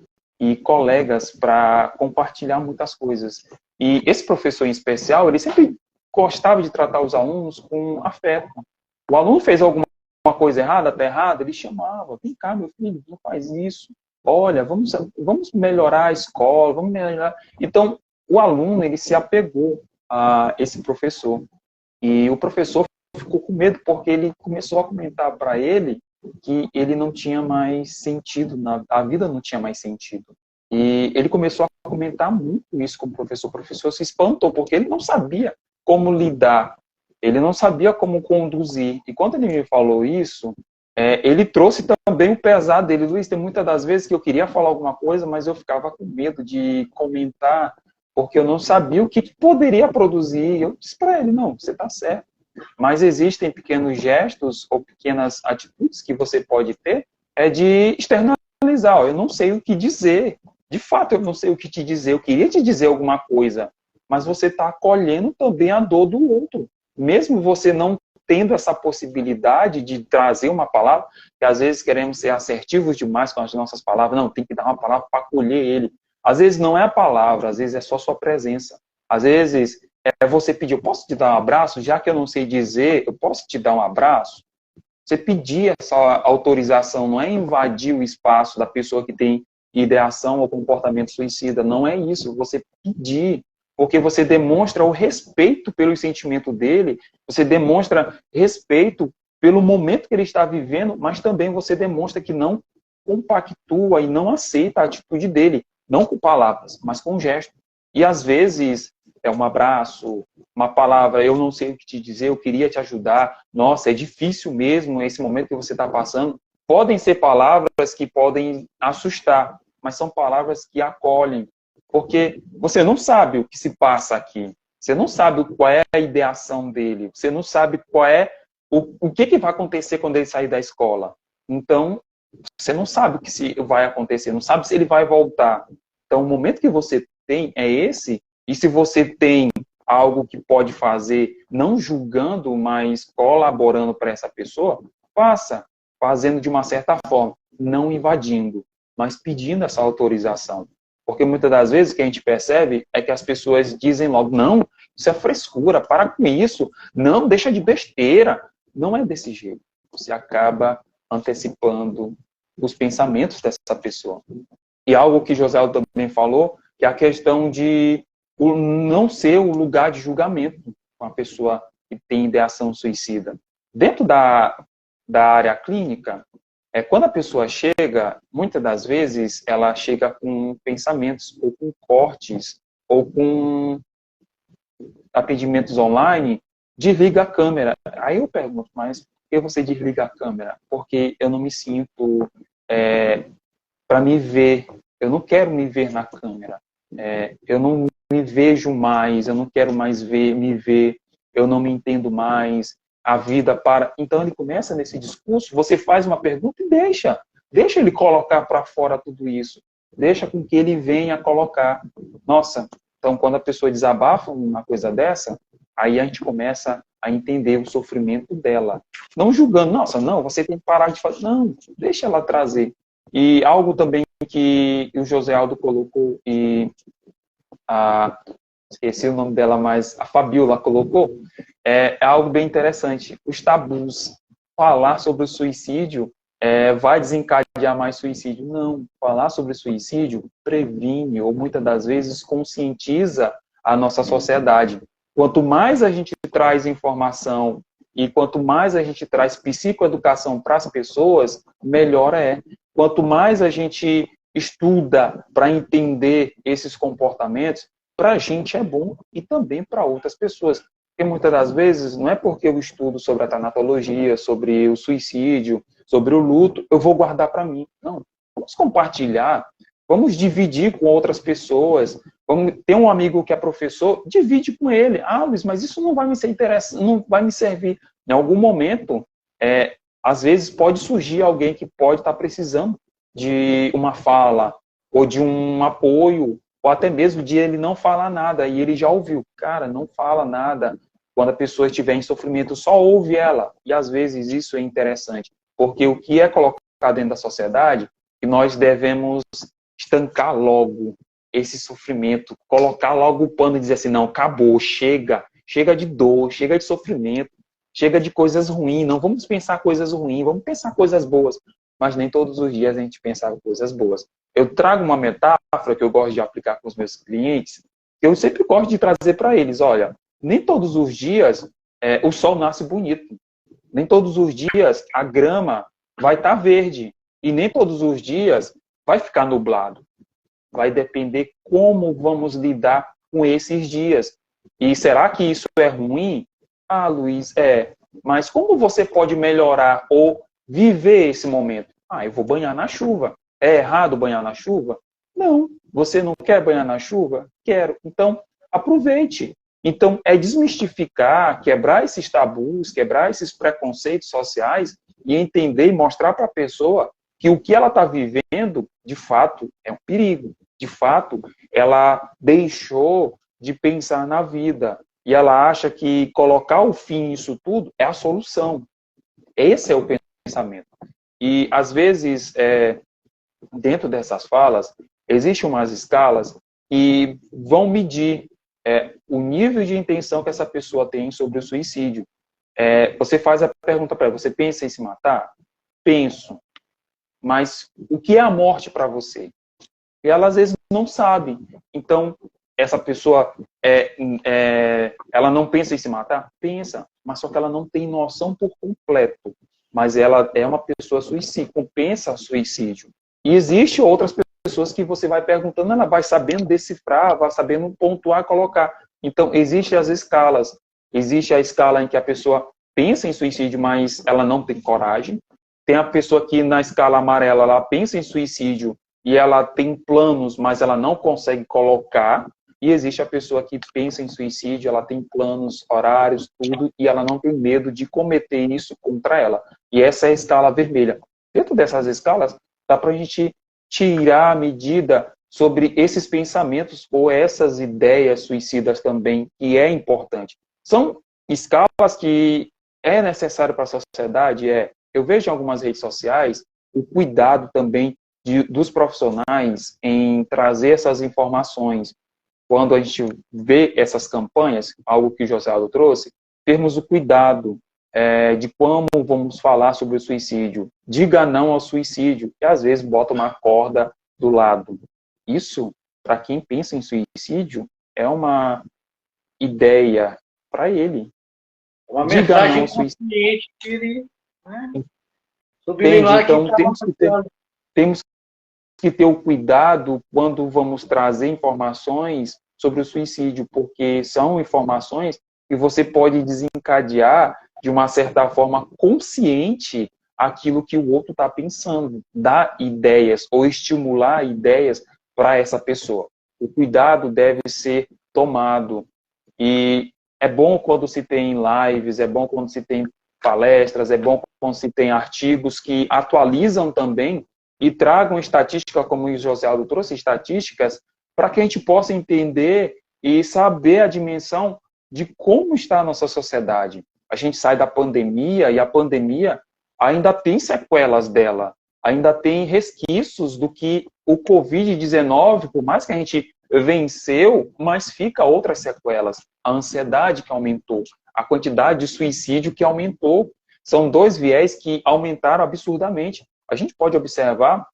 e colegas para compartilhar muitas coisas. E esse professor em especial, ele sempre gostava de tratar os alunos com afeto. O aluno fez alguma coisa errada, até errada, ele chamava, vem cá, meu filho, não faz isso. Olha, vamos melhorar a escola, vamos melhorar. Então, o aluno, ele se apegou a esse professor. E o professor ficou com medo, porque ele começou a comentar para ele que ele não tinha mais sentido, a vida não tinha mais sentido. E ele começou a comentar muito isso com o professor. O professor se espantou, porque ele não sabia como lidar, ele não sabia como conduzir. E quando ele me falou isso, ele trouxe também o pesar dele. Luiz, tem muitas das vezes que eu queria falar alguma coisa, mas eu ficava com medo de comentar, porque eu não sabia o que poderia produzir. Eu disse para ele, não, você está certo. Mas existem pequenos gestos ou pequenas atitudes que você pode ter, de externalizar. Eu não sei o que dizer. De fato, eu não sei o que te dizer. Eu queria te dizer alguma coisa, mas você está acolhendo também a dor do outro. Mesmo você não tendo essa possibilidade de trazer uma palavra, que às vezes queremos ser assertivos demais com as nossas palavras. Não, tem que dar uma palavra para acolher ele. Às vezes não é a palavra, às vezes é só sua presença. Às vezes você pedir, eu posso te dar um abraço? Já que eu não sei dizer, eu posso te dar um abraço? Você pedir essa autorização, não é invadir o espaço da pessoa que tem ideação ou comportamento suicida, não é isso. Você pedir, porque você demonstra o respeito pelo sentimento dele, você demonstra respeito pelo momento que ele está vivendo, mas também você demonstra que não compactua e não aceita a atitude dele, não com palavras, mas com gesto. E às vezes é um abraço, uma palavra, eu não sei o que te dizer, eu queria te ajudar, nossa, é difícil mesmo esse momento que você está passando. Podem ser palavras que podem assustar, mas são palavras que acolhem, porque você não sabe o que se passa aqui, você não sabe qual é a ideação dele, você não sabe qual é o que vai acontecer quando ele sair da escola. Então, você não sabe o que vai acontecer, não sabe se ele vai voltar. Então, o momento que você tem é esse. E se você tem algo que pode fazer, não julgando, mas colaborando para essa pessoa, faça, fazendo de uma certa forma, não invadindo, mas pedindo essa autorização. Porque muitas das vezes o que a gente percebe é que as pessoas dizem logo, não, isso é frescura, para com isso, não, deixa de besteira. Não é desse jeito. Você acaba antecipando os pensamentos dessa pessoa. E algo que José também falou, que é a questão de não ser o lugar de julgamento com a pessoa que tem ideação suicida. Dentro da área clínica, quando a pessoa chega, muitas das vezes, ela chega com pensamentos, ou com cortes, ou com atendimentos online, desliga a câmera. Aí eu pergunto, mas por que você desliga a câmera? Porque eu não me sinto para me ver, eu não quero me ver na câmera. Eu não me vejo mais, eu não quero mais me ver, eu não me entendo mais, a vida para... Então ele começa nesse discurso, você faz uma pergunta e deixa ele colocar para fora tudo isso, deixa com que ele venha colocar. Nossa, então quando a pessoa desabafa uma coisa dessa, aí a gente começa a entender o sofrimento dela, não julgando, nossa, não, você tem que parar de fazer, não, deixa ela trazer. E algo também que o José Aldo colocou e esqueci o nome dela, mas a Fabiola colocou, é algo bem interessante. Os tabus. Falar sobre o suicídio vai desencadear mais suicídio. Não. Falar sobre suicídio previne, ou muitas das vezes conscientiza a nossa sociedade. Quanto mais a gente traz informação e quanto mais a gente traz psicoeducação para as pessoas, melhor é. Quanto mais a gente estuda para entender esses comportamentos, para a gente é bom e também para outras pessoas. Porque muitas das vezes, não é porque eu estudo sobre a tanatologia, sobre o suicídio, sobre o luto, eu vou guardar para mim. Não, vamos compartilhar. Vamos dividir com outras pessoas. Vamos ter um amigo que é professor, divide com ele. Ah, Luiz, mas isso não vai me ser interessante, não vai me servir. Em algum momento, às vezes pode surgir alguém que pode estar precisando de uma fala, ou de um apoio, ou até mesmo de ele não falar nada, e ele já ouviu. Cara, não fala nada. Quando a pessoa estiver em sofrimento, só ouve ela. E às vezes isso é interessante, porque o que é colocado dentro da sociedade, que nós devemos estancar logo esse sofrimento, colocar logo o pano e dizer assim, não, acabou, chega de dor, chega de sofrimento, chega de coisas ruins, não vamos pensar coisas ruins, vamos pensar coisas boas, mas nem todos os dias a gente pensa coisas boas. Eu trago uma metáfora que eu gosto de aplicar com os meus clientes, que eu sempre gosto de trazer para eles, olha, nem todos os dias o sol nasce bonito, nem todos os dias a grama vai estar verde, e nem todos os dias vai ficar nublado. Vai depender como vamos lidar com esses dias. E será que isso é ruim? Ah, Luiz, mas como você pode melhorar ou viver esse momento? Ah, eu vou banhar na chuva. É errado banhar na chuva? Não. Você não quer banhar na chuva? Quero. Então, aproveite. Então, é desmistificar, quebrar esses tabus, quebrar esses preconceitos sociais e entender e mostrar para a pessoa que o que ela está vivendo, de fato, é um perigo. De fato, ela deixou de pensar na vida. E ela acha que colocar o fim nisso tudo é a solução. Esse é o pensamento. E, às vezes, dentro dessas falas, existem umas escalas que vão medir o nível de intenção que essa pessoa tem sobre o suicídio. Você faz a pergunta para ela, você pensa em se matar? Penso. Mas o que é a morte para você? E ela, às vezes, não sabe. Então, essa pessoa, ela não pensa em se matar? Pensa. Mas só que ela não tem noção por completo. Mas ela é uma pessoa suicídio, pensa suicídio. E existe outras pessoas que você vai perguntando, ela vai sabendo decifrar, vai sabendo pontuar, colocar. Então, existem as escalas. Existe a escala em que a pessoa pensa em suicídio, mas ela não tem coragem. Tem a pessoa que, na escala amarela, ela pensa em suicídio e ela tem planos, mas ela não consegue colocar. E existe a pessoa que pensa em suicídio, ela tem planos, horários, tudo, e ela não tem medo de cometer isso contra ela. E essa é a escala vermelha. Dentro dessas escalas, dá para a gente tirar a medida sobre esses pensamentos ou essas ideias suicidas também, que é importante. São escalas que é necessário para a sociedade, Eu vejo em algumas redes sociais o cuidado também dos profissionais em trazer essas informações. Quando a gente vê essas campanhas, algo que o José Aldo trouxe, termos o cuidado de como vamos falar sobre o suicídio. Diga não ao suicídio, e às vezes bota uma corda do lado. Isso, para quem pensa em suicídio, é uma ideia para ele. Uma mensagem consciente que ele... Então, temos que ter o cuidado quando vamos trazer informações sobre o suicídio, porque são informações que você pode desencadear de uma certa forma consciente aquilo que o outro está pensando, dar ideias ou estimular ideias para essa pessoa. O cuidado deve ser tomado. E é bom quando se tem lives, é bom quando se tem palestras, é bom quando se tem artigos que atualizam também e tragam estatística, como o José Aldo trouxe, estatísticas, para que a gente possa entender e saber a dimensão de como está a nossa sociedade. A gente sai da pandemia e a pandemia ainda tem sequelas dela, ainda tem resquícios do que o Covid-19, por mais que a gente venceu, mas fica outras sequelas. A ansiedade que aumentou, a quantidade de suicídio que aumentou. São dois viés que aumentaram absurdamente. A gente pode observar,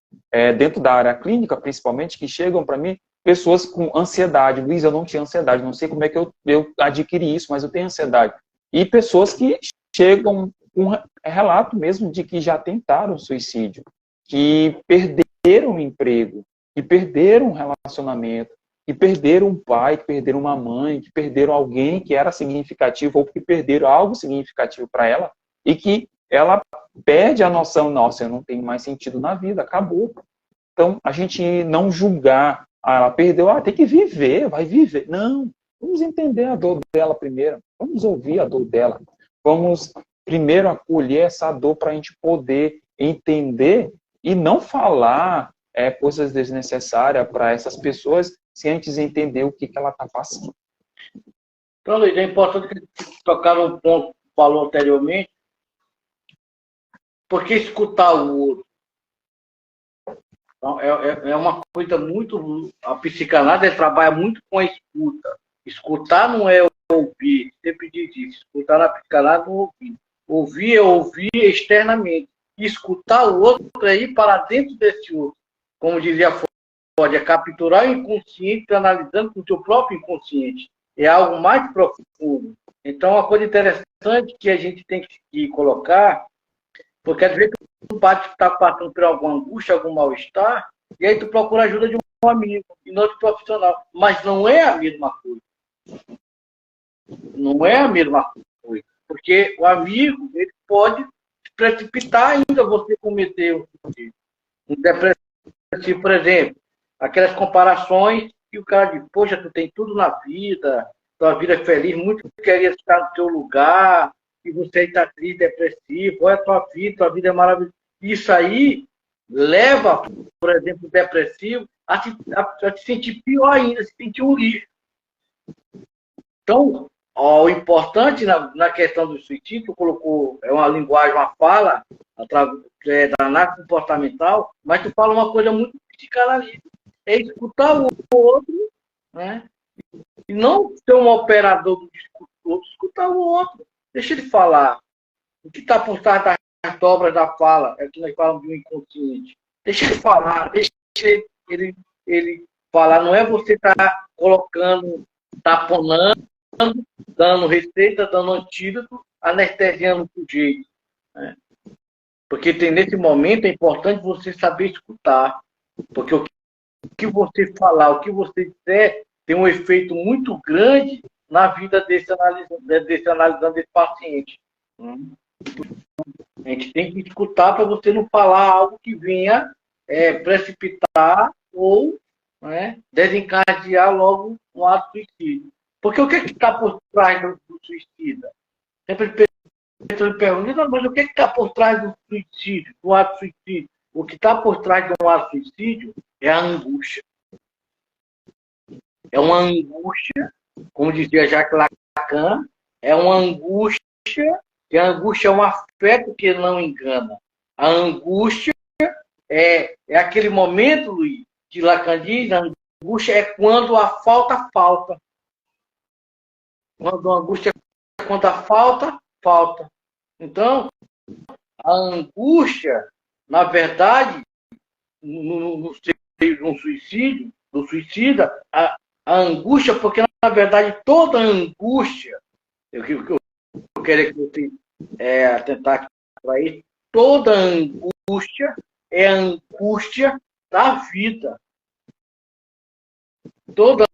dentro da área clínica, principalmente, que chegam para mim pessoas com ansiedade. Luiz, eu não tinha ansiedade, não sei como é que eu adquiri isso, mas eu tenho ansiedade. E pessoas que chegam com relato mesmo de que já tentaram suicídio, que perderam o emprego, que perderam um relacionamento, que perderam um pai, que perderam uma mãe, que perderam alguém que era significativo ou que perderam algo significativo para ela e que ela perde a noção, nossa, eu não tenho mais sentido na vida, acabou. Então, a gente não julgar, ela perdeu, tem que viver, vai viver. Não, vamos entender a dor dela primeiro, vamos ouvir a dor dela, vamos primeiro acolher essa dor para a gente poder entender e não falar coisas desnecessárias para essas pessoas sem antes entender o que ela está passando. Então, Luiz, é importante que você tocar um ponto que falou anteriormente, porque escutar o outro. Então, é uma coisa muito... A psicanálise trabalha muito com a escuta. Escutar não é ouvir, sempre diz isso. Escutar na psicanálise não é ouvir. Ouvir é ouvir externamente. E escutar o outro é ir para dentro desse outro. Como dizia Freud, é capturar o inconsciente analisando com o seu próprio inconsciente. É algo mais profundo. Então, uma coisa interessante que a gente tem que colocar, porque às vezes tu está passando por alguma angústia, algum mal-estar, e aí tu procura a ajuda de um amigo, e não de profissional. Mas não é a mesma coisa. Não é a mesma coisa. Porque o amigo, ele pode se precipitar ainda você cometer um depressivo, por exemplo. Aquelas comparações que o cara diz, poxa, tu tem tudo na vida, tua vida é feliz, muito queria estar no teu lugar, e você está triste, depressivo, olha a tua vida é maravilhosa. Isso aí leva, por exemplo, o depressivo a se sentir pior ainda, a se sentir um lixo. Então, o importante na questão do suicídio, tu colocou, é uma linguagem, uma fala, da análise comportamental, mas tu fala uma coisa muito psicanalítica. É escutar o outro, né? E não ser um operador do discurso do outro, escutar o outro. Deixa ele falar. O que está por trás das dobras da fala, é o que nós falamos do inconsciente. Deixa ele falar, deixa ele falar. Não é você estar colocando, taponando, dando receita, dando antídoto, anestesiando o sujeito. Né? Porque nesse momento é importante você saber escutar. Porque o que você falar, o que você disser, tem um efeito muito grande na vida desse analisando desse paciente. A gente tem que escutar para você não falar algo que venha precipitar ou desencadear logo um ato de suicídio. Porque o que está por trás do suicida? Sempre me perguntam, mas o que está por trás do suicídio, do ato de suicídio? O que está por trás de um ato de suicídio é a angústia. É uma angústia, como dizia Jacques Lacan, é uma angústia, que a angústia é um afeto que não engana. A angústia é aquele momento, Luiz, que Lacan diz, a angústia é quando a falta falta. Quando a angústia é quando a falta falta. Então, a angústia, na verdade, no suicídio, do suicida, a angústia, porque na verdade toda angústia, eu queria que você atentar para isso, toda angústia é a angústia da vida. Toda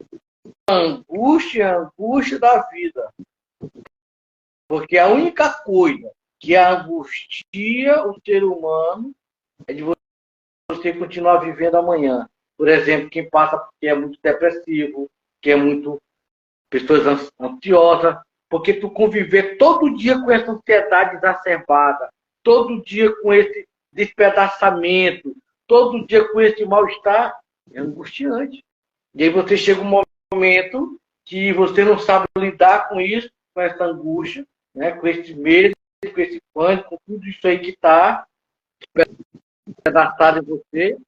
angústia é a angústia da vida. Porque a única coisa que angustia o ser humano é de você continuar vivendo amanhã. Por exemplo, quem passa porque é muito depressivo, que é muito pessoas ansiosas, porque tu conviver todo dia com essa ansiedade exacerbada, todo dia com esse despedaçamento, todo dia com esse mal-estar, é angustiante. E aí você chega um momento que você não sabe lidar com isso, com essa angústia, né, com esse medo, com esse pânico, com tudo isso aí que está despedaçado em você,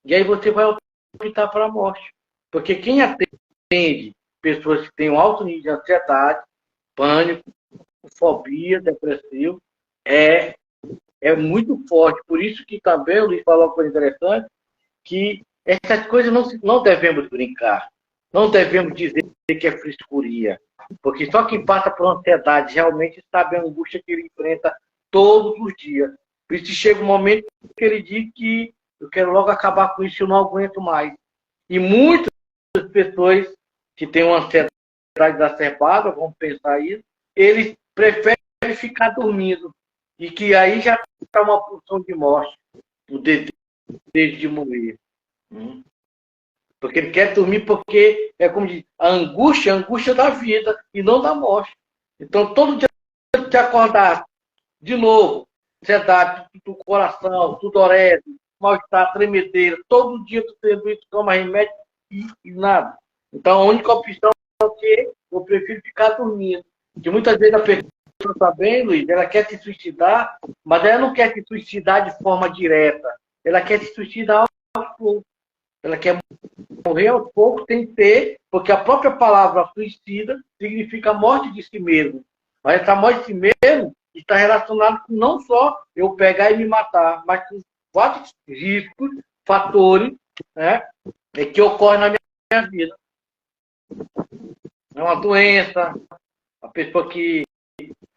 e aí você vai optar para a morte. Porque quem atende pessoas que têm um alto nível de ansiedade, pânico, fobia, depressivo, é muito forte. Por isso que também o Luiz falou uma coisa interessante, que essas coisas não devemos brincar. Não devemos dizer que é frescuria. Porque só quem passa por ansiedade realmente sabe a angústia que ele enfrenta todos os dias. Por isso chega um momento que ele diz que eu quero logo acabar com isso, eu não aguento mais. E muitas pessoas que têm uma ansiedade exacerbada, vamos pensar isso, eles preferem ficar dormindo. E que aí já está uma pulsão de morte, o desejo de morrer. Hum. Porque ele quer dormir porque, é como diz, a angústia da vida e não da morte. Então, todo dia que te acordar de novo, ansiedade do coração, sudorese, mal-estar, tremedeira, todo dia tu tendo isso, toma remédio e nada. Então, a única opção é que eu prefiro ficar dormindo. Porque muitas vezes a pessoa está bem, Luiz, ela quer se suicidar, mas ela não quer se suicidar de forma direta. Ela quer se suicidar aos poucos. Ela quer morrer aos poucos, tem que ter, porque a própria palavra suicida significa morte de si mesmo. Mas essa morte de si mesmo está relacionado com não só eu pegar e me matar, mas com vários riscos, fatores, né, que ocorrem na minha vida. É uma doença, a pessoa que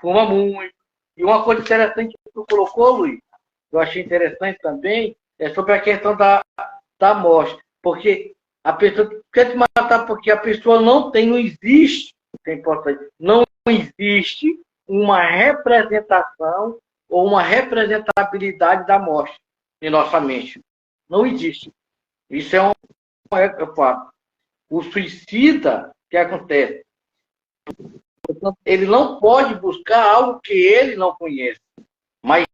fuma muito. E uma coisa interessante que tu colocou, Luiz, que eu achei interessante também, é sobre a questão da morte. Porque a pessoa quer se matar porque a pessoa não existe, é importante, não existe uma representação ou uma representabilidade da morte em nossa mente. Não existe. Isso é um fato. O suicida, o que acontece? Ele não pode buscar algo que ele não conhece. Mas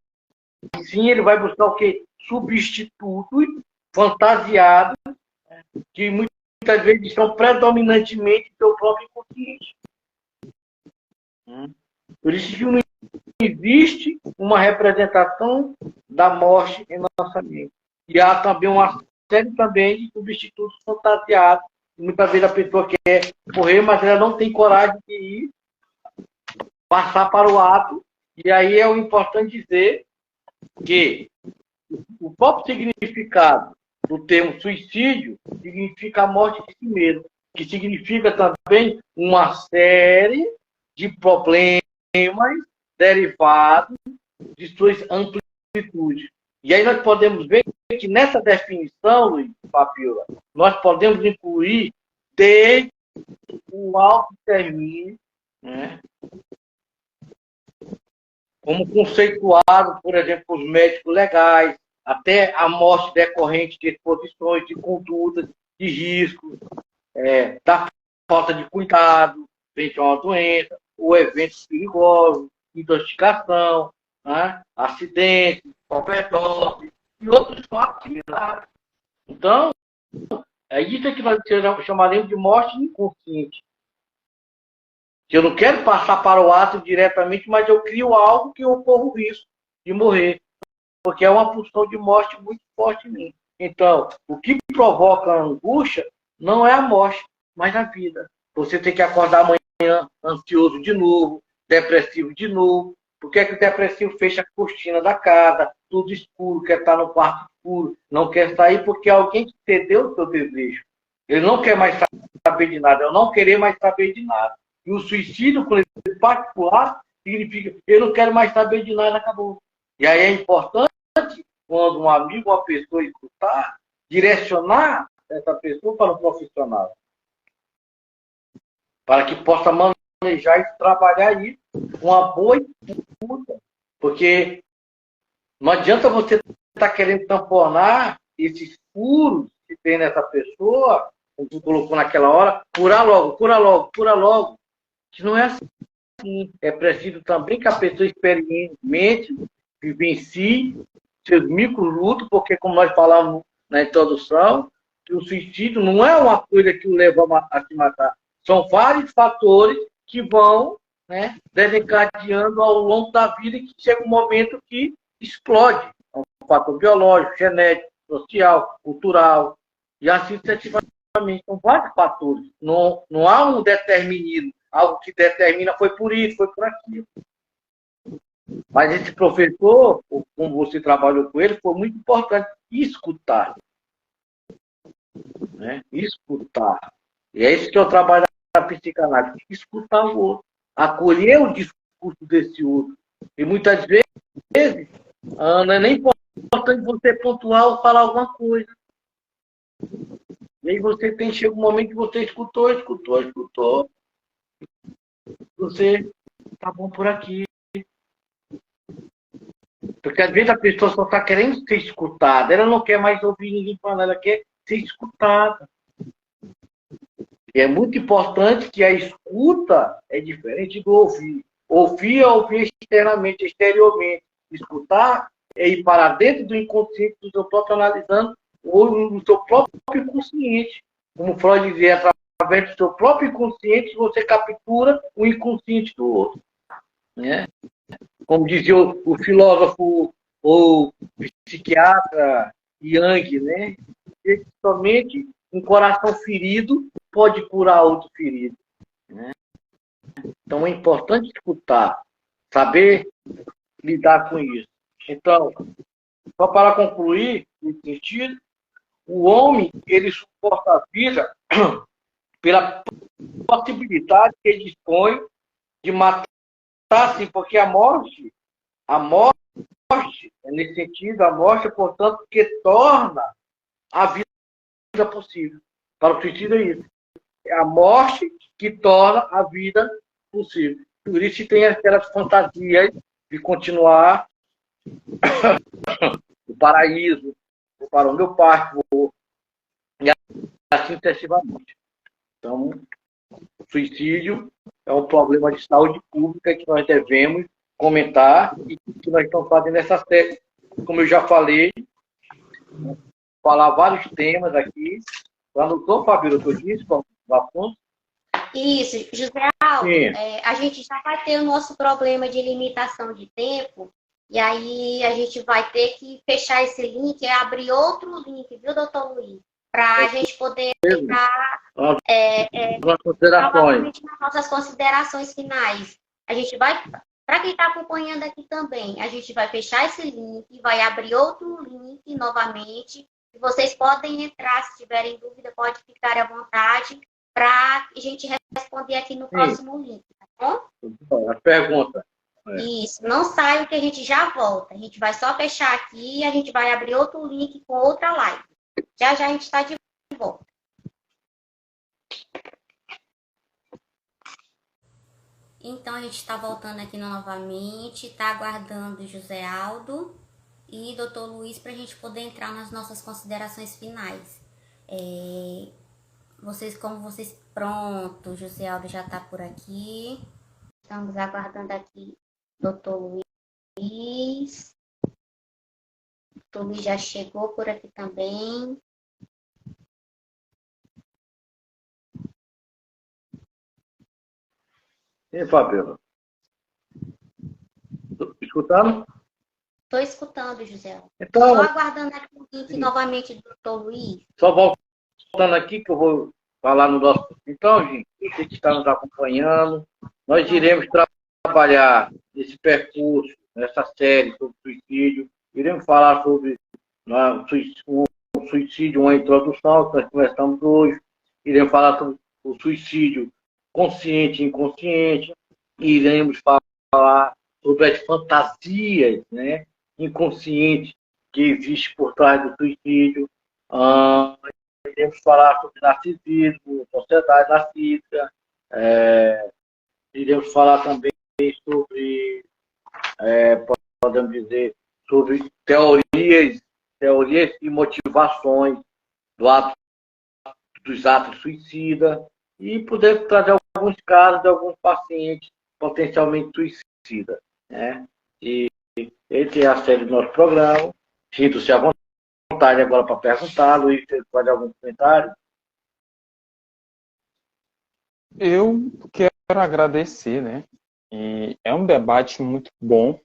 sim, ele vai buscar o quê? Substitutos fantasiados que muitas vezes são predominantemente do seu próprio inconsciente. Por isso que não existe uma representação da morte em nossa mente. E há também uma série também de substitutos fantasiados. Muitas vezes a pessoa quer morrer, mas ela não tem coragem de ir passar para o ato. E aí é o importante dizer que o próprio significado do termo suicídio significa a morte de si mesmo, que significa também uma série de problemas derivados de suas amplitudes. E aí nós podemos ver que nessa definição, Luiz, Fabiola, nós podemos incluir desde o autoextermínio, né, como conceituado, por exemplo, os médicos legais, até a morte decorrente de exposições, de condutas, de riscos, da falta de cuidado frente a uma doença, ou eventos perigosos, intoxicação, né, acidentes, overdose e outros fatos similares. Então, é isso que nós chamaremos de morte inconsciente. Eu não quero passar para o ato diretamente, mas eu crio algo que eu corro o risco de morrer, porque é uma pulsão de morte muito forte em mim. Então, o que provoca a angústia não é a morte, mas a vida. Você tem que acordar amanhã ansioso de novo, depressivo de novo. Por que é que o depressivo fecha a cortina da casa, tudo escuro, quer estar no quarto escuro, não quer sair porque alguém cedeu o seu desejo. Ele não quer mais saber de nada, eu não querer mais saber de nada. E o suicídio, por exemplo, particular, significa eu não quero mais saber de nada, acabou. E aí é importante, quando um amigo, uma pessoa escutar, direcionar essa pessoa para um profissional. Para que possa manejar e trabalhar isso com uma boa escuta. Porque não adianta você estar querendo tamponar esses furos que tem nessa pessoa, como tu colocou naquela hora, curar logo, cura logo, cura logo. Que não é assim. É preciso também que a pessoa experimente, vivencie seus micro-lutos, porque, como nós falamos na introdução, que o suicídio não é uma coisa que o leva a se matar. São vários fatores que vão, né, desencadeando ao longo da vida e que chega um momento que explode. É um fator biológico, genético, social, cultural, e assim sucessivamente. São vários fatores. Não há um determinismo. Algo que determina foi por isso, foi por aquilo. Mas esse professor, como você trabalhou com ele, foi muito importante escutar. Né? Escutar. E é isso que eu trabalho na psicanálise. Escutar o outro. Acolher o discurso desse outro. E muitas vezes, não é nem importante você pontuar ou falar alguma coisa. E aí chega um momento que você escutou. Você tá bom por aqui. Porque às vezes a pessoa só está querendo ser escutada, ela não quer mais ouvir ninguém falando, ela quer ser escutada. E é muito importante que a escuta é diferente do ouvir. Ouvir é ouvir externamente, exteriormente. Escutar é ir para dentro do inconsciente do seu próprio analisando ou no seu próprio inconsciente. Como Freud dizia, através do seu próprio inconsciente, você captura o inconsciente do outro. Né? Como dizia o filósofo ou psiquiatra Jung, né? Somente um coração ferido pode curar outro ferido. Né? Então é importante escutar, saber lidar com isso. Então, só para concluir, nesse sentido, o homem ele suporta a vida pela possibilidade que ele dispõe de matar, sim, porque a morte, nesse sentido, a morte, portanto, que torna a vida possível. Para o suicídio é isso. É a morte que torna a vida possível. Por isso tem aquelas fantasias de continuar o paraíso, vou para o meu parque, e assim sucessivamente. Então, o suicídio é um problema de saúde pública que nós devemos comentar e que nós estamos fazendo essa série, como eu já falei, falar vários temas aqui. Anotou, Fabíola, o que eu disse, com o assunto? Isso, José Aldo, a gente já vai ter o nosso problema de limitação de tempo, e aí a gente vai ter que fechar esse link e abrir outro link, viu, doutor Luiz? Para a gente poder ficar novamente nas nossas considerações finais. A gente vai, para quem está acompanhando aqui também, a gente vai fechar esse link, vai abrir outro link novamente. Vocês podem entrar, se tiverem dúvida, pode ficar à vontade para a gente responder aqui no próximo link, tá bom? A pergunta. Isso, não saia que a gente já volta. A gente vai só fechar aqui e a gente vai abrir outro link com outra live. Já já a gente está de volta. Então a gente está voltando aqui novamente, está aguardando José Aldo e doutor Luiz para a gente poder entrar nas nossas considerações finais. Pronto, José Aldo já está por aqui. Estamos aguardando aqui doutor Luiz. Doutor Luiz já chegou por aqui também. E aí, Fabíola? Escutando? Estou escutando, José. Então, só aguardando aqui o link novamente do doutor Luiz. Só voltando aqui que eu vou falar no nosso... Então, gente, você que está nos acompanhando, nós iremos trabalhar esse percurso, nessa série sobre suicídio. Iremos falar sobre o suicídio, uma introdução que nós conversamos hoje. Iremos falar sobre o suicídio consciente e inconsciente. Iremos falar sobre as fantasias, né, inconscientes que existem por trás do suicídio. Iremos falar sobre narcisismo, sociedade narcísica. Iremos falar também sobre, podemos dizer, sobre teorias e motivações dos atos suicidas e poder trazer alguns casos de alguns pacientes potencialmente suicidas. Né? E essa é a série do nosso programa. Sinto-se à vontade agora para perguntar. Luiz, você pode algum comentário? Eu quero agradecer, né? E é um debate muito bom,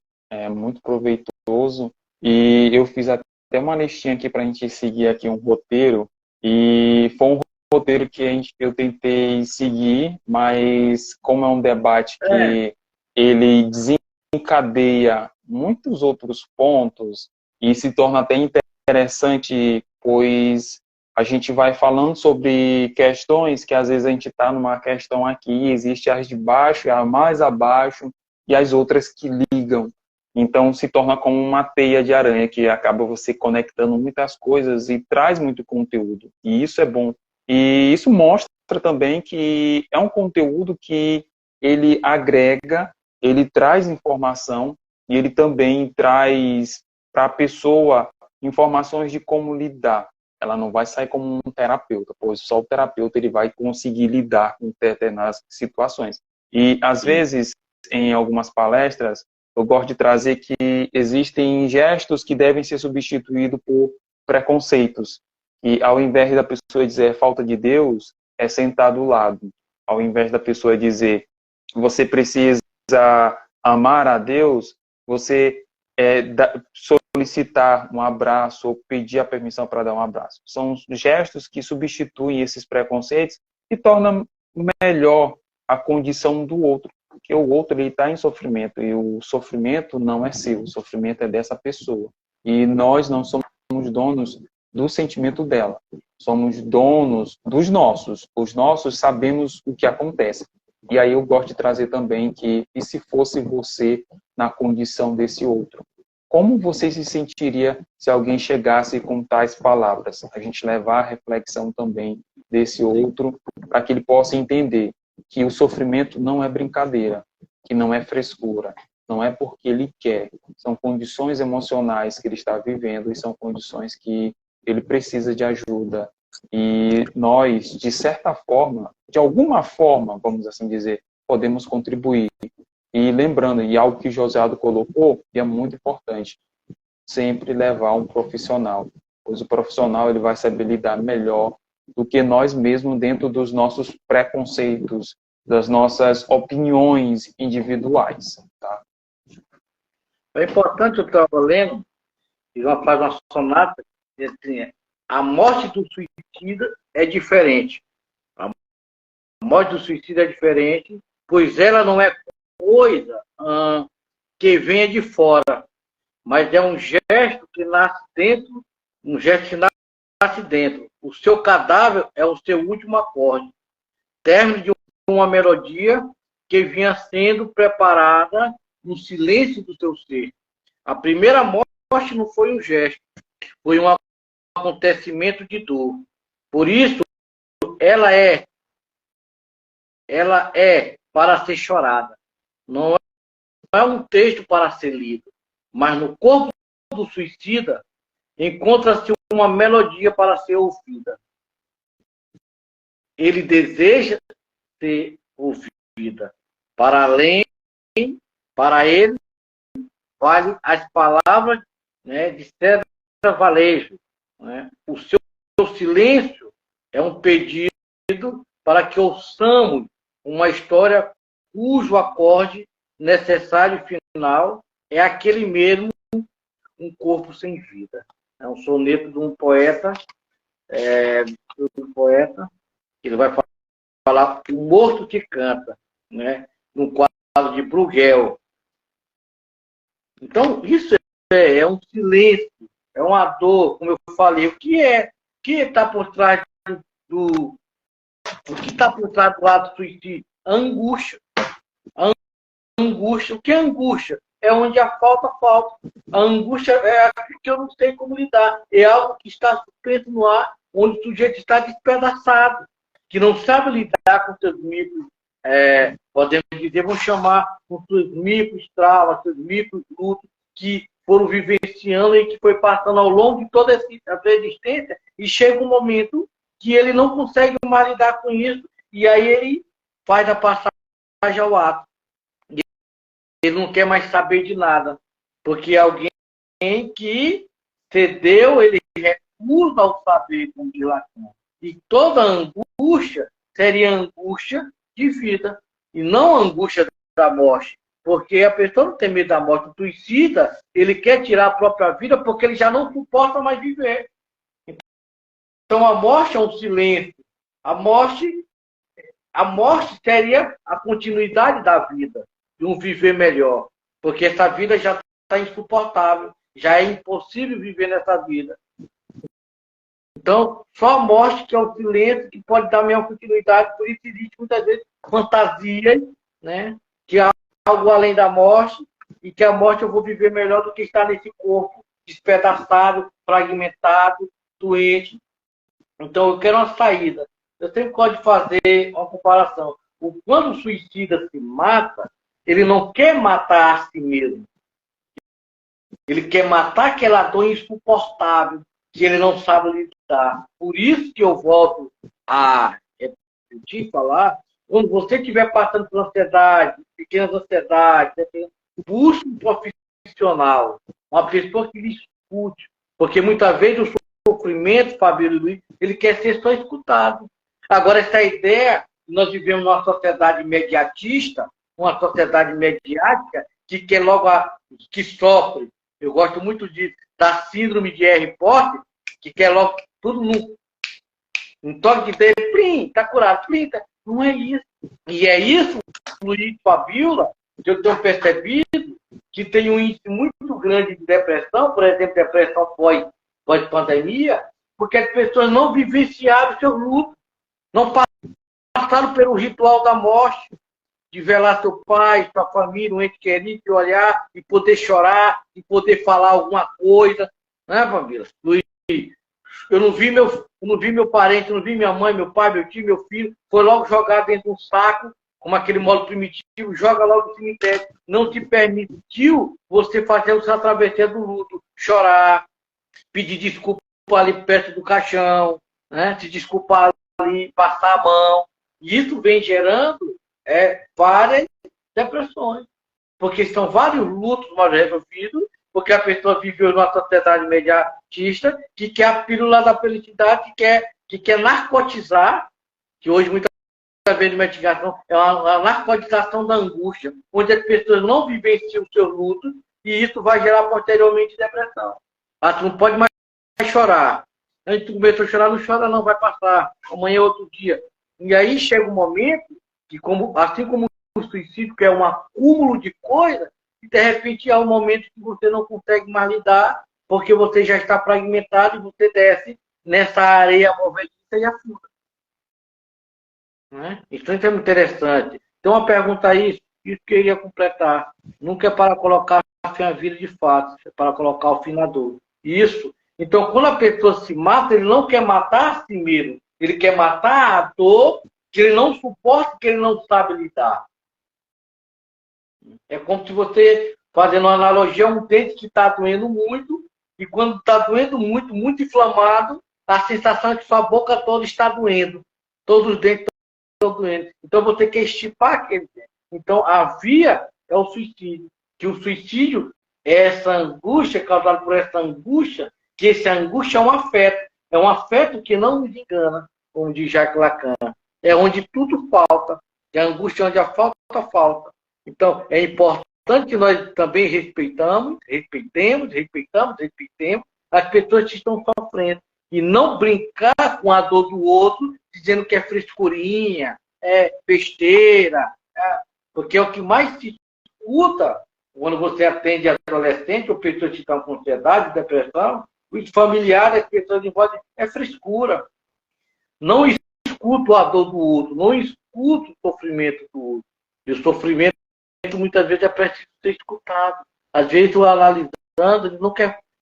muito proveitoso, e eu fiz até uma listinha aqui para a gente seguir aqui um roteiro, e foi um roteiro que eu tentei seguir, mas como é um debate que ele desencadeia muitos outros pontos e se torna até interessante, pois a gente vai falando sobre questões que às vezes a gente está numa questão aqui, existe as de baixo, a mais abaixo e as outras que ligam. Então se torna como uma teia de aranha que acaba você conectando muitas coisas e traz muito conteúdo. E isso é bom. E isso mostra também que é um conteúdo que ele agrega, ele traz informação e ele também traz para a pessoa informações de como lidar. ela não vai sair como um terapeuta, pois só o terapeuta ele vai conseguir lidar com determinadas situações. E, às vezes, em algumas palestras, eu gosto de trazer que existem gestos que devem ser substituídos por preconceitos. E, ao invés da pessoa dizer falta de Deus, é sentar do lado. Ao invés da pessoa dizer você precisa amar a Deus, você solicitar um abraço ou pedir a permissão para dar um abraço. São gestos que substituem esses preconceitos e tornam melhor a condição do outro, porque o outro está em sofrimento e o sofrimento não é seu, o sofrimento é dessa pessoa. E nós não somos donos do sentimento dela, somos donos dos nossos. Os nossos sabemos o que acontece. E aí eu gosto de trazer também que, e se fosse você na condição desse outro? Como você se sentiria se alguém chegasse com tais palavras? A gente levar a reflexão também desse outro, para que ele possa entender que o sofrimento não é brincadeira, que não é frescura, não é porque ele quer. São condições emocionais que ele está vivendo e são condições que ele precisa de ajuda. E nós, de certa forma, de alguma forma, vamos assim dizer, podemos contribuir. E lembrando, e algo que o Joséado colocou, e é muito importante, sempre levar um profissional, pois o profissional ele vai saber lidar melhor do que nós mesmos dentro dos nossos preconceitos, das nossas opiniões individuais. Tá? É importante, eu estava lendo, e faz uma sonata, assim, a morte do suicida é diferente. A morte do suicida é diferente, pois ela não é coisa que venha de fora, mas é um gesto que nasce dentro, um gesto que nasce dentro. O seu cadáver é o seu último acorde, término de uma melodia que vinha sendo preparada no silêncio do seu ser. A primeira morte não foi um gesto, foi um acontecimento de dor. Por isso, ela é para ser chorada. Não é um texto para ser lido, mas no corpo do suicida encontra-se uma melodia para ser ouvida. Ele deseja ser ouvida. Para além, para ele, vale as palavras, né, de César Valejo. Né? O seu silêncio é um pedido para que ouçamos uma história cujo acorde necessário final é aquele mesmo, um corpo sem vida. É um soneto de um poeta, ele vai falar o morto que canta, né? No quadro de Bruegel. Então, isso é um silêncio, é uma dor, como eu falei. O que está por trás do lado do suicídio? A angústia. Angústia. O que é angústia? É onde a falta. A angústia é aquilo que eu não sei como lidar. É algo que está suspenso no ar, onde o sujeito está despedaçado, que não sabe lidar com seus micros, podemos dizer, vamos chamar com seus micros traumas, seus micros lutos, que foram vivenciando e que foi passando ao longo de toda a sua existência, e chega um momento que ele não consegue mais lidar com isso, e aí ele faz a passagem ao ato. Ele não quer mais saber de nada, porque alguém que cedeu, ele recusa o saber, como diz Lacan. E toda angústia seria angústia de vida, e não angústia da morte. Porque a pessoa não tem medo da morte. O suicida, ele quer tirar a própria vida porque ele já não suporta mais viver. Então a morte é um silêncio. A morte seria a continuidade da vida, de um viver melhor. Porque essa vida já está insuportável, já é impossível viver nessa vida. Então, só a morte, que é o silêncio, que pode dar a minha continuidade. Por isso existe muitas vezes fantasias, né? Que há algo além da morte, e que a morte eu vou viver melhor do que estar nesse corpo despedaçado, fragmentado, doente. Então, eu quero uma saída. Eu sempre gosto de fazer uma comparação. Quando o suicida se mata, ele não quer matar a si mesmo. Ele quer matar aquela dor insuportável, que ele não sabe lidar. acreditar. Por isso que eu volto a repetir, falar, quando você estiver passando por ansiedade, pequenas ansiedades, busque um profissional, uma pessoa que lhe escute, porque muitas vezes o sofrimento, Fabíola e Luiz, ele quer ser só escutado. Agora, essa ideia, nós vivemos numa sociedade imediatista, uma sociedade mediática, que quer logo que sofre. Eu gosto muito da síndrome de Harry Potter, que quer logo tudo num toque de dedo, plim, tá curado, plim, tá. Não é isso. E é isso, Luiz, Fabíola, que eu tenho percebido que tem um índice muito grande de depressão, por exemplo, depressão pós-pandemia, porque as pessoas não vivenciaram seu luto, não passaram pelo ritual da morte, de velar seu pai, sua família, um ente querido, de olhar e poder chorar, e poder falar alguma coisa, né, Fabíola? Luiz, eu não vi meu parente, eu não vi minha mãe, meu pai, meu tio, meu filho, foi logo jogado dentro de um saco, como aquele modo primitivo, joga logo no cemitério. Não te permitiu você fazer o seu travessia do luto, chorar, pedir desculpa ali perto do caixão, né? Se desculpar ali, passar a mão. E isso vem gerando várias depressões, porque são vários lutos mal resolvidos, porque a pessoa viveu numa sociedade imediatista que quer a pílula da felicidade, que quer narcotizar, que hoje muitas vezes medicação é uma narcotização da angústia, onde as pessoas não vivenciam o seu luto e isso vai gerar posteriormente depressão. Ah, tu não pode mais chorar. Antes tu começou a chorar, não chora não, vai passar. Amanhã é outro dia. E aí chega um momento que, assim como o suicídio, que é um acúmulo de coisas, e de repente há um momento que você não consegue mais lidar, porque você já está fragmentado e você desce nessa areia movediça e afunda. Né? Então isso é muito interessante. Tem uma pergunta aí, isso que eu ia completar. Nunca é para colocar fim à vida de fato, é para colocar o fim na dor. Isso. Então, quando a pessoa se mata, ele não quer matar a si mesmo. Ele quer matar a dor que ele não suporta, que ele não sabe lidar. É como se você, fazendo uma analogia, um dente que está doendo muito, e quando está doendo muito, muito inflamado, a sensação é que sua boca toda está doendo. Todos os dentes estão doendo. Então você quer estipar aquele dente. Então a via é o suicídio. Que o suicídio é essa angústia, causada por essa angústia, que essa angústia é um afeto. É um afeto que não nos engana, como diz Jacques Lacan. É onde tudo falta. É a angústia onde a falta falta. Então, é importante que nós também respeitemos as pessoas que estão sofrendo. E não brincar com a dor do outro, dizendo que é frescurinha, é besteira. Porque é o que mais se escuta quando você atende adolescente ou pessoas que estão com ansiedade, depressão, os familiares, as pessoas em volta, é frescura. Não escuto a dor do outro, não escuto o sofrimento do outro. E o sofrimento muitas vezes é preciso ser escutado. Às vezes, o analisando,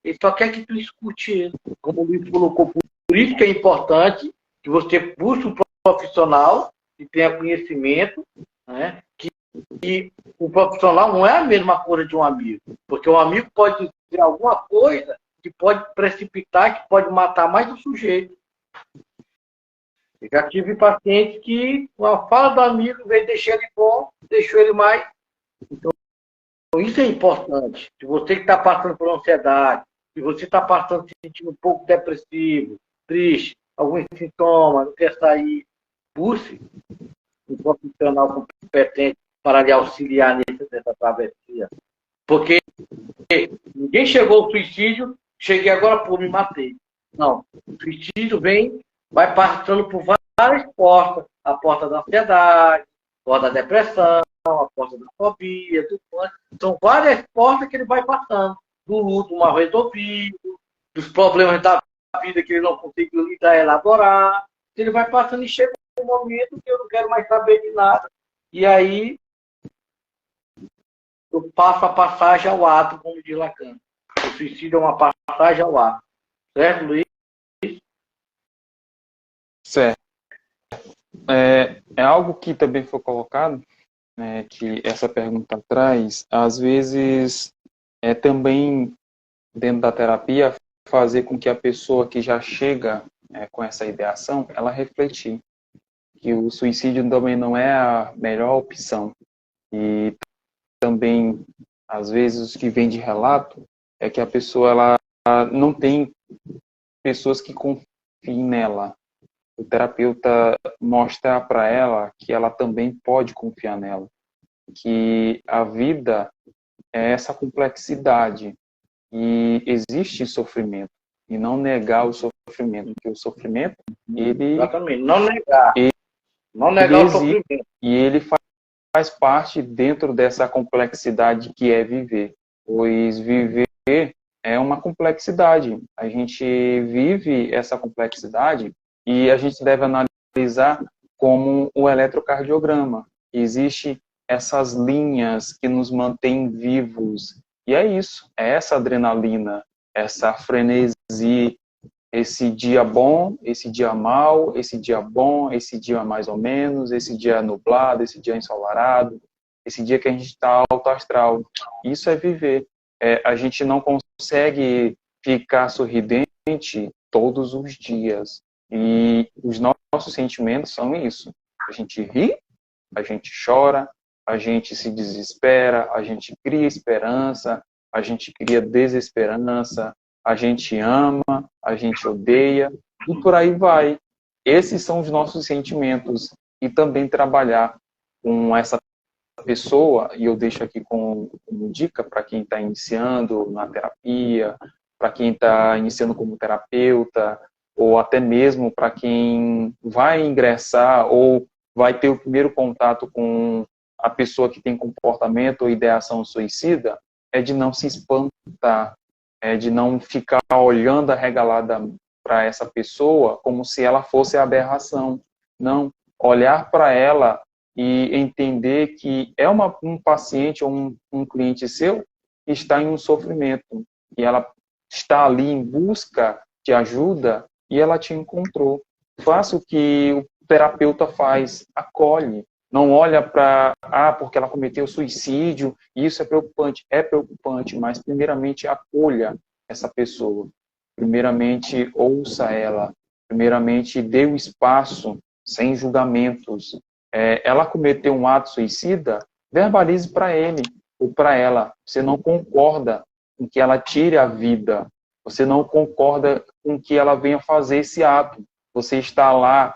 ele só quer que tu escute ele. Como o Luiz colocou, por isso que é importante que você busque um profissional que tenha conhecimento, né? Que o profissional não é a mesma coisa de um amigo. Porque um amigo pode dizer alguma coisa que pode precipitar, que pode matar mais o sujeito. Eu já tive pacientes que, com a fala do amigo, em vez de deixar ele bom, deixou ele mais. Então, isso é importante. Se você que está passando por ansiedade, se você está passando, se sentindo um pouco depressivo, triste, alguns sintomas, não quer sair, busque um profissional competente para lhe auxiliar nessa travessia. Porque ninguém chegou ao suicídio, cheguei agora, pô, me matei. Não. O suicídio vai passando por várias portas. A porta da ansiedade, a porta da depressão, a porta da fobia, do pânico. São várias portas que ele vai passando. Do luto mal resolvido, dos problemas da vida que ele não conseguiu lidar, elaborar. Ele vai passando e chega um momento que eu não quero mais saber de nada. E aí eu passo a passagem ao ato, como diz Lacan. O suicídio é uma passagem ao ato. Certo, Luiz? Certo. É algo que também foi colocado, né, que essa pergunta traz, às vezes, também, dentro da terapia, fazer com que a pessoa que já chega com essa ideação, ela refletir que o suicídio também não é a melhor opção. E também, às vezes, o que vem de relato é que a pessoa ela não tem pessoas que confiem nela. O terapeuta mostra para ela que ela também pode confiar nela, que a vida é essa complexidade e existe sofrimento, e não negar o sofrimento, porque o sofrimento, Exatamente, não negar. Não ele negar o existe, sofrimento. e ele faz parte dentro dessa complexidade que é viver, pois viver é uma complexidade. A gente vive essa complexidade e a gente deve analisar como o eletrocardiograma. Existe essas linhas que nos mantêm vivos. E é isso, é essa adrenalina, essa frenesi, esse dia bom, esse dia mal, esse dia bom, esse dia mais ou menos, esse dia nublado, esse dia ensolarado, esse dia que a gente está alto astral. Isso é viver. A gente não consegue ficar sorridente todos os dias. E os nossos sentimentos são isso. A gente ri, a gente chora, a gente se desespera, a gente cria esperança, a gente cria desesperança, a gente ama, a gente odeia, e por aí vai. Esses são os nossos sentimentos. E também trabalhar com essa pessoa, e eu deixo aqui como dica para quem está iniciando na terapia, para quem está iniciando como terapeuta, ou até mesmo para quem vai ingressar ou vai ter o primeiro contato com a pessoa que tem comportamento ou ideação suicida, é de não se espantar, é de não ficar olhando arregalada para essa pessoa como se ela fosse a aberração. Não, olhar para ela e entender que é um paciente ou um cliente seu que está em um sofrimento e ela está ali em busca de ajuda e ela te encontrou. Faça o que o terapeuta faz, acolhe. Não olha para, porque ela cometeu suicídio, e isso é preocupante, mas primeiramente acolha essa pessoa. Primeiramente ouça ela, primeiramente dê o espaço, sem julgamentos. Ela cometeu um ato suicida, verbalize para ele ou para ela. Você não concorda com que ela tire a vida. Você não concorda com que ela venha fazer esse ato. Você está lá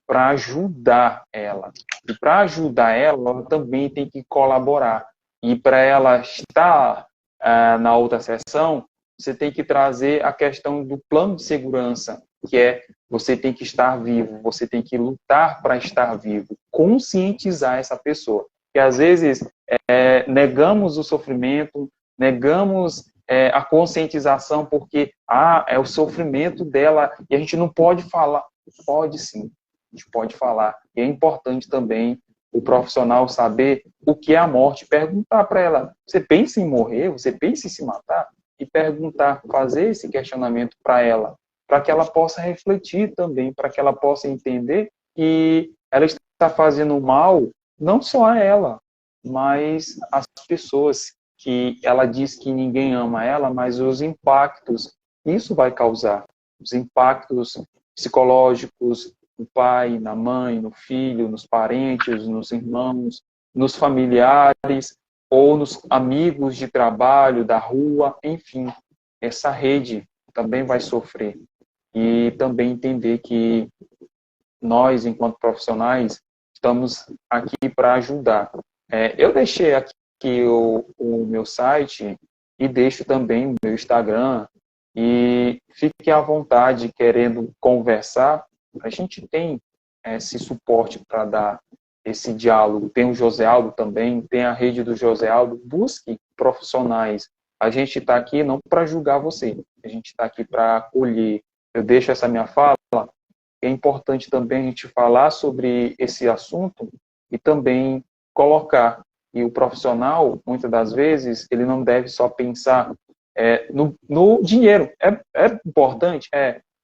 para ajudar ela. E para ajudar ela, ela também tem que colaborar. E para ela estar na outra sessão, você tem que trazer a questão do plano de segurança, que é você tem que estar vivo, você tem que lutar para estar vivo, conscientizar essa pessoa. Porque às vezes negamos o sofrimento, negamos a conscientização porque é o sofrimento dela e a gente não pode falar. Pode sim, a gente pode falar. E é importante também o profissional saber o que é a morte, perguntar para ela, você pensa em morrer? Você pensa em se matar? E perguntar, fazer esse questionamento para ela, para que ela possa refletir também, para que ela possa entender que ela está fazendo mal não só a ela, mas as pessoas que ela diz que ninguém ama ela, mas os impactos isso vai causar, os impactos psicológicos no pai, na mãe, no filho, nos parentes, nos irmãos, nos familiares, ou nos amigos de trabalho, da rua, enfim, essa rede também vai sofrer. E também entender que nós, enquanto profissionais, estamos aqui para ajudar. Eu deixei aqui o meu site e deixo também o meu Instagram, e fique à vontade querendo conversar. A gente tem esse suporte para dar esse diálogo. Tem o José Aldo também, tem a rede do José Aldo. Busque profissionais. A gente está aqui não para julgar você, a gente está aqui para acolher. Eu deixo essa minha fala. É importante também a gente falar sobre esse assunto e também colocar. E o profissional, muitas das vezes, ele não deve só pensar no dinheiro. É importante?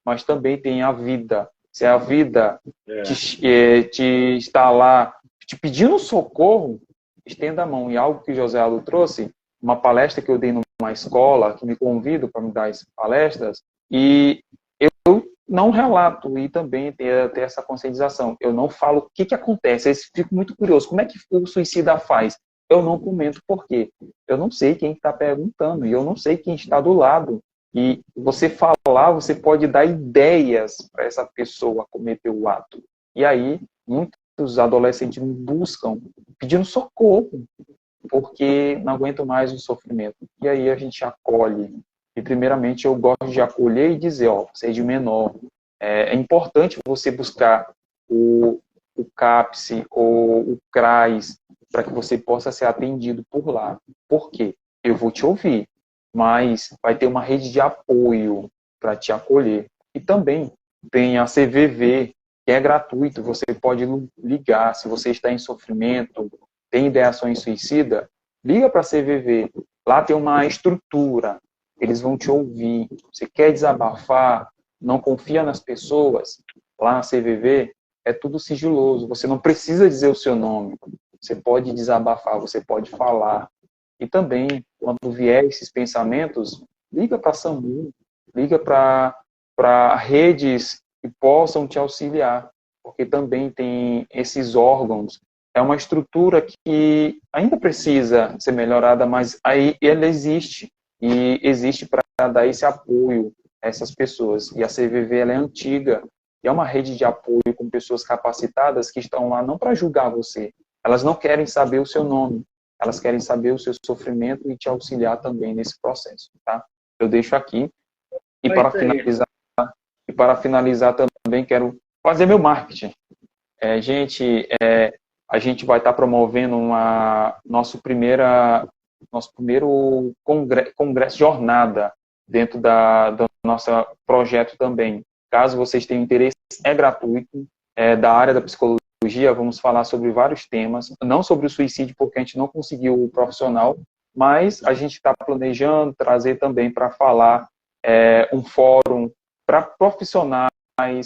Mas também tem a vida. Se a vida te está lá te pedindo socorro, estenda a mão. E algo que o José Aldo trouxe, uma palestra que eu dei numa escola, que me convido para me dar as palestras, e eu não relato e também ter essa conscientização. Eu não falo o que acontece. Eu fico muito curioso. Como é que o suicida faz? Eu não comento por quê. Eu não sei quem está perguntando e eu não sei quem está do lado. E você falar, você pode dar ideias para essa pessoa cometer o ato. E aí, muitos adolescentes me buscam pedindo socorro, porque não aguentam mais o sofrimento. E aí a gente acolhe. E primeiramente eu gosto de acolher e dizer, ó, você é de menor. É importante você buscar o CAPS ou o CRAS para que você possa ser atendido por lá. Por quê? Eu vou te ouvir, mas vai ter uma rede de apoio para te acolher. E também tem a CVV, que é gratuito, você pode ligar, se você está em sofrimento, tem ideações suicida, liga para a CVV. Lá tem uma estrutura, eles vão te ouvir. Você quer desabafar, não confia nas pessoas, lá na CVV é tudo sigiloso. Você não precisa dizer o seu nome. Você pode desabafar, você pode falar. E também, quando vier esses pensamentos, liga para a SAMU, liga para redes que possam te auxiliar, porque também tem esses órgãos. É uma estrutura que ainda precisa ser melhorada, mas aí ela existe, e existe para dar esse apoio a essas pessoas. E a CVV ela é antiga, e é uma rede de apoio com pessoas capacitadas que estão lá não para julgar você, elas não querem saber o seu nome, elas querem saber o seu sofrimento e te auxiliar também nesse processo, tá? Eu deixo aqui. E É para isso aí. finalizar, também quero fazer meu marketing. Gente, a gente vai estar promovendo nosso primeiro congresso jornada dentro do nosso projeto também. Caso vocês tenham interesse, é gratuito, da área da psicologia. Vamos falar sobre vários temas, não sobre o suicídio, porque a gente não conseguiu o profissional, mas a gente está planejando trazer também para falar um fórum para profissionais,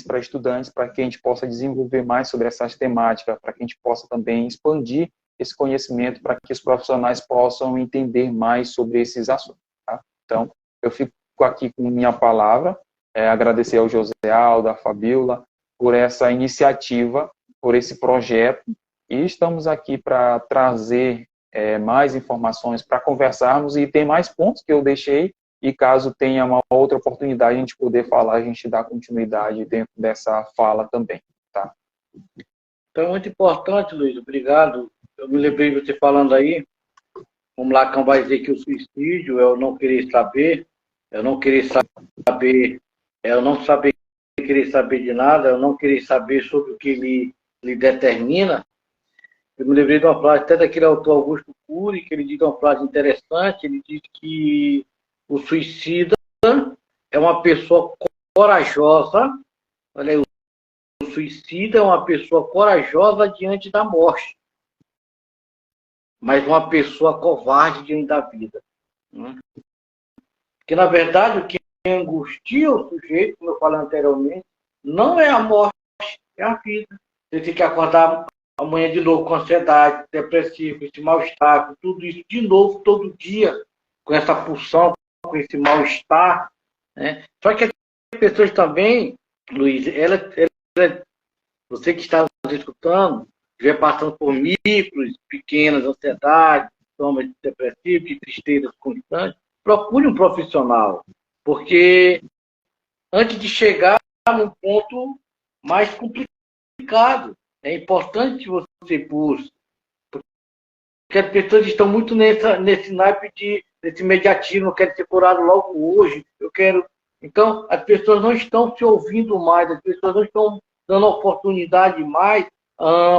para estudantes, para que a gente possa desenvolver mais sobre essas temáticas, para que a gente possa também expandir esse conhecimento, para que os profissionais possam entender mais sobre esses assuntos. Tá? Então, eu fico aqui com minha palavra, agradecer ao José Aldo, à Fabíola, por essa iniciativa, por esse projeto, e estamos aqui para trazer mais informações, para conversarmos, e tem mais pontos que eu deixei, e caso tenha uma outra oportunidade de a gente poder falar, a gente dá continuidade dentro dessa fala também, tá? Então é muito importante, Luiz, obrigado. Eu me lembrei de você falando aí, como Lacan vai dizer que o suicídio é o não querer saber, é o não querer saber, é o não saber querer saber de nada, é o não querer saber sobre o que lhe determina. Eu me lembrei de uma frase até daquele autor Augusto Cury, que ele diz uma frase interessante, ele diz que o suicida é uma pessoa corajosa, olha aí, o suicida é uma pessoa corajosa diante da morte, mas uma pessoa covarde diante da vida. Porque, na verdade, o que angustia o sujeito, como eu falei anteriormente, não é a morte, é a vida. Você tem que acordar amanhã de novo com ansiedade, depressivo, esse mal-estar, tudo isso de novo, todo dia, com essa pulsão, com esse mal-estar. Né? Só que as pessoas também, Luiz, você que está nos escutando, estiver passando por micros, pequenas ansiedades, sintomas depressivos, de tristezas constantes, procure um profissional, porque antes de chegar num ponto mais complicado, é importante que você busque, porque as pessoas estão muito nesse naipe desse imediatismo, eu quero ser curado logo hoje, eu quero. Então, as pessoas não estão se ouvindo mais, as pessoas não estão dando oportunidade mais,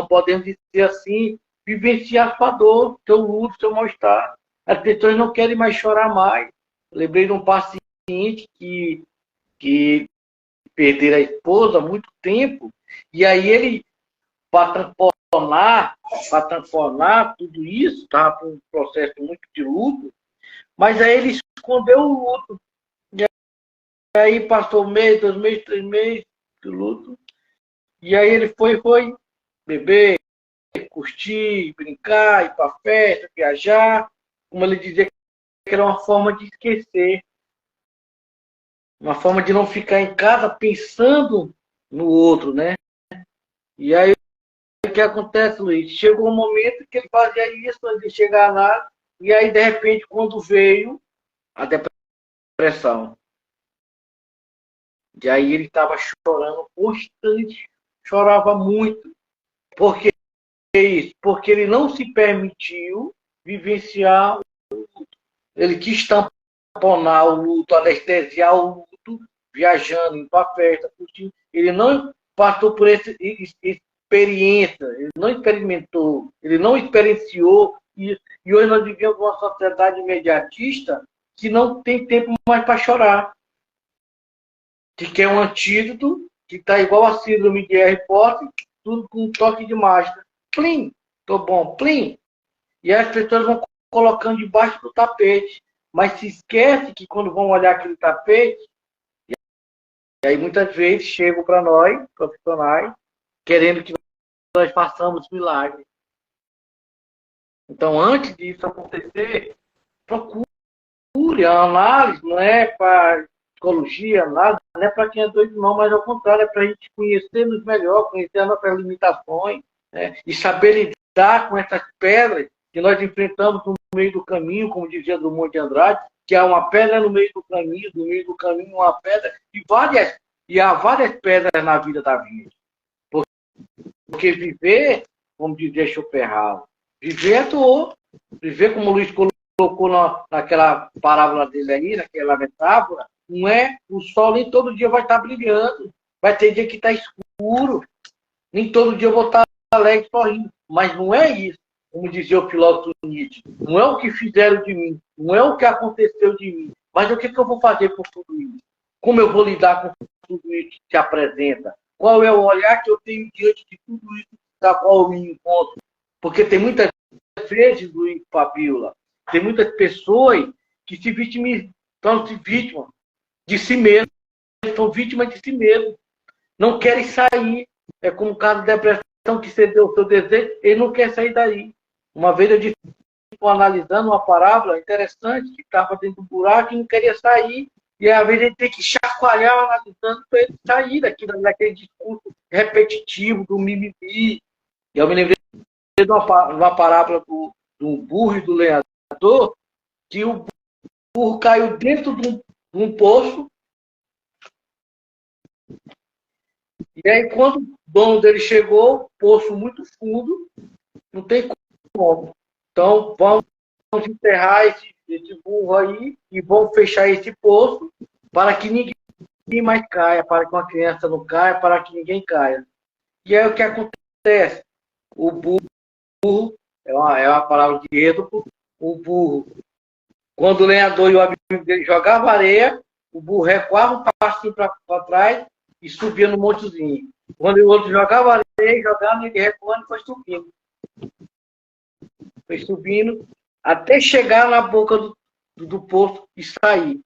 podemos dizer assim, vivenciar sua dor, seu luto, seu mal-estar. As pessoas não querem mais chorar mais. Eu lembrei de um paciente que perderam a esposa há muito tempo, e aí ele, para transformar tudo isso, estava por um processo muito de luto, mas aí ele escondeu o luto. E aí passou um mês, 2 meses, 3 meses de luto, e aí ele foi beber, curtir, brincar, ir para festa, viajar, como ele dizia que era uma forma de esquecer. Uma forma de não ficar em casa pensando no outro, né? E aí, o que acontece, Luiz? Chegou um momento que ele fazia isso, antes de chegar lá, e aí, de repente, quando veio a depressão, e aí ele estava chorando constante, chorava muito. Por que isso? Porque ele não se permitiu vivenciar, ele quis tamponar o luto, anestesiar o luto, viajando, indo para a festa, curtindo. Ele não passou por essa experiência, ele não experimentou, ele não experienciou. E hoje nós vivemos uma sociedade imediatista que não tem tempo mais para chorar, que quer um antídoto, que está igual a síndrome de Harry Potter, tudo com um toque de mágica. Plim, tô bom, plim. E as pessoas vão colocando debaixo do tapete, mas se esquece que quando vão olhar aquele tapete, e aí muitas vezes chegam para nós, profissionais, querendo que nós façamos milagres. Então, antes disso acontecer, procure a análise, não é para psicologia, nada, não é para quem é doido não, mas ao contrário, é para a gente conhecer-nos melhor, conhecer as nossas limitações, né? E saber lidar com essas pedras que nós enfrentamos no meio do caminho, como dizia Drummond de Andrade, que há uma pedra no meio do caminho uma pedra, e há várias pedras na vida da vida. Porque viver, como dizia Schopenhauer, viver é dor. Viver, como o Luiz colocou naquela parábola dele aí, naquela metáfora, não é o sol nem todo dia vai estar brilhando. Vai ter dia que está escuro. Nem todo dia eu vou estar alegre, sorrindo. Mas não é isso, como dizia o filósofo Nietzsche. Não é o que fizeram de mim. Não é o que aconteceu de mim. Mas o que eu vou fazer por tudo isso? Como eu vou lidar com tudo isso que se apresenta? Qual é o olhar que eu tenho diante de tudo isso da qual eu me encontro? Porque tem muitas vezes, Luiz Fabiola, tem muitas pessoas que se vitimizam, tornam-se vítimas de si mesmo, são vítimas de si mesmo. Não querem sair. É como um caso de depressão que cedeu o seu desejo, ele não quer sair daí. Uma vez eu disse, analisando uma parábola interessante, que estava dentro do buraco e não queria sair. E às vezes ele tem que chacoalhar analisando para ele sair daquele discurso repetitivo, do mimimi. E eu me lembrei de uma parábola do burro e do lenhador, que o burro caiu dentro de um poço. E aí, quando o dono dele chegou, poço muito fundo, não tem como. Então, vamos enterrar esse burro aí e vamos fechar esse poço para que ninguém mais caia, para que uma criança não caia, para que ninguém caia. E aí o que acontece? O burro, é uma palavra de Êxodo, o burro, quando o lenhador e o amigo dele jogavam areia, o burro recuava um passinho para trás e subia no montezinho. Quando o outro jogava areia, jogava, ele recuando e foi subindo. Foi subindo até chegar na boca do poço e sair.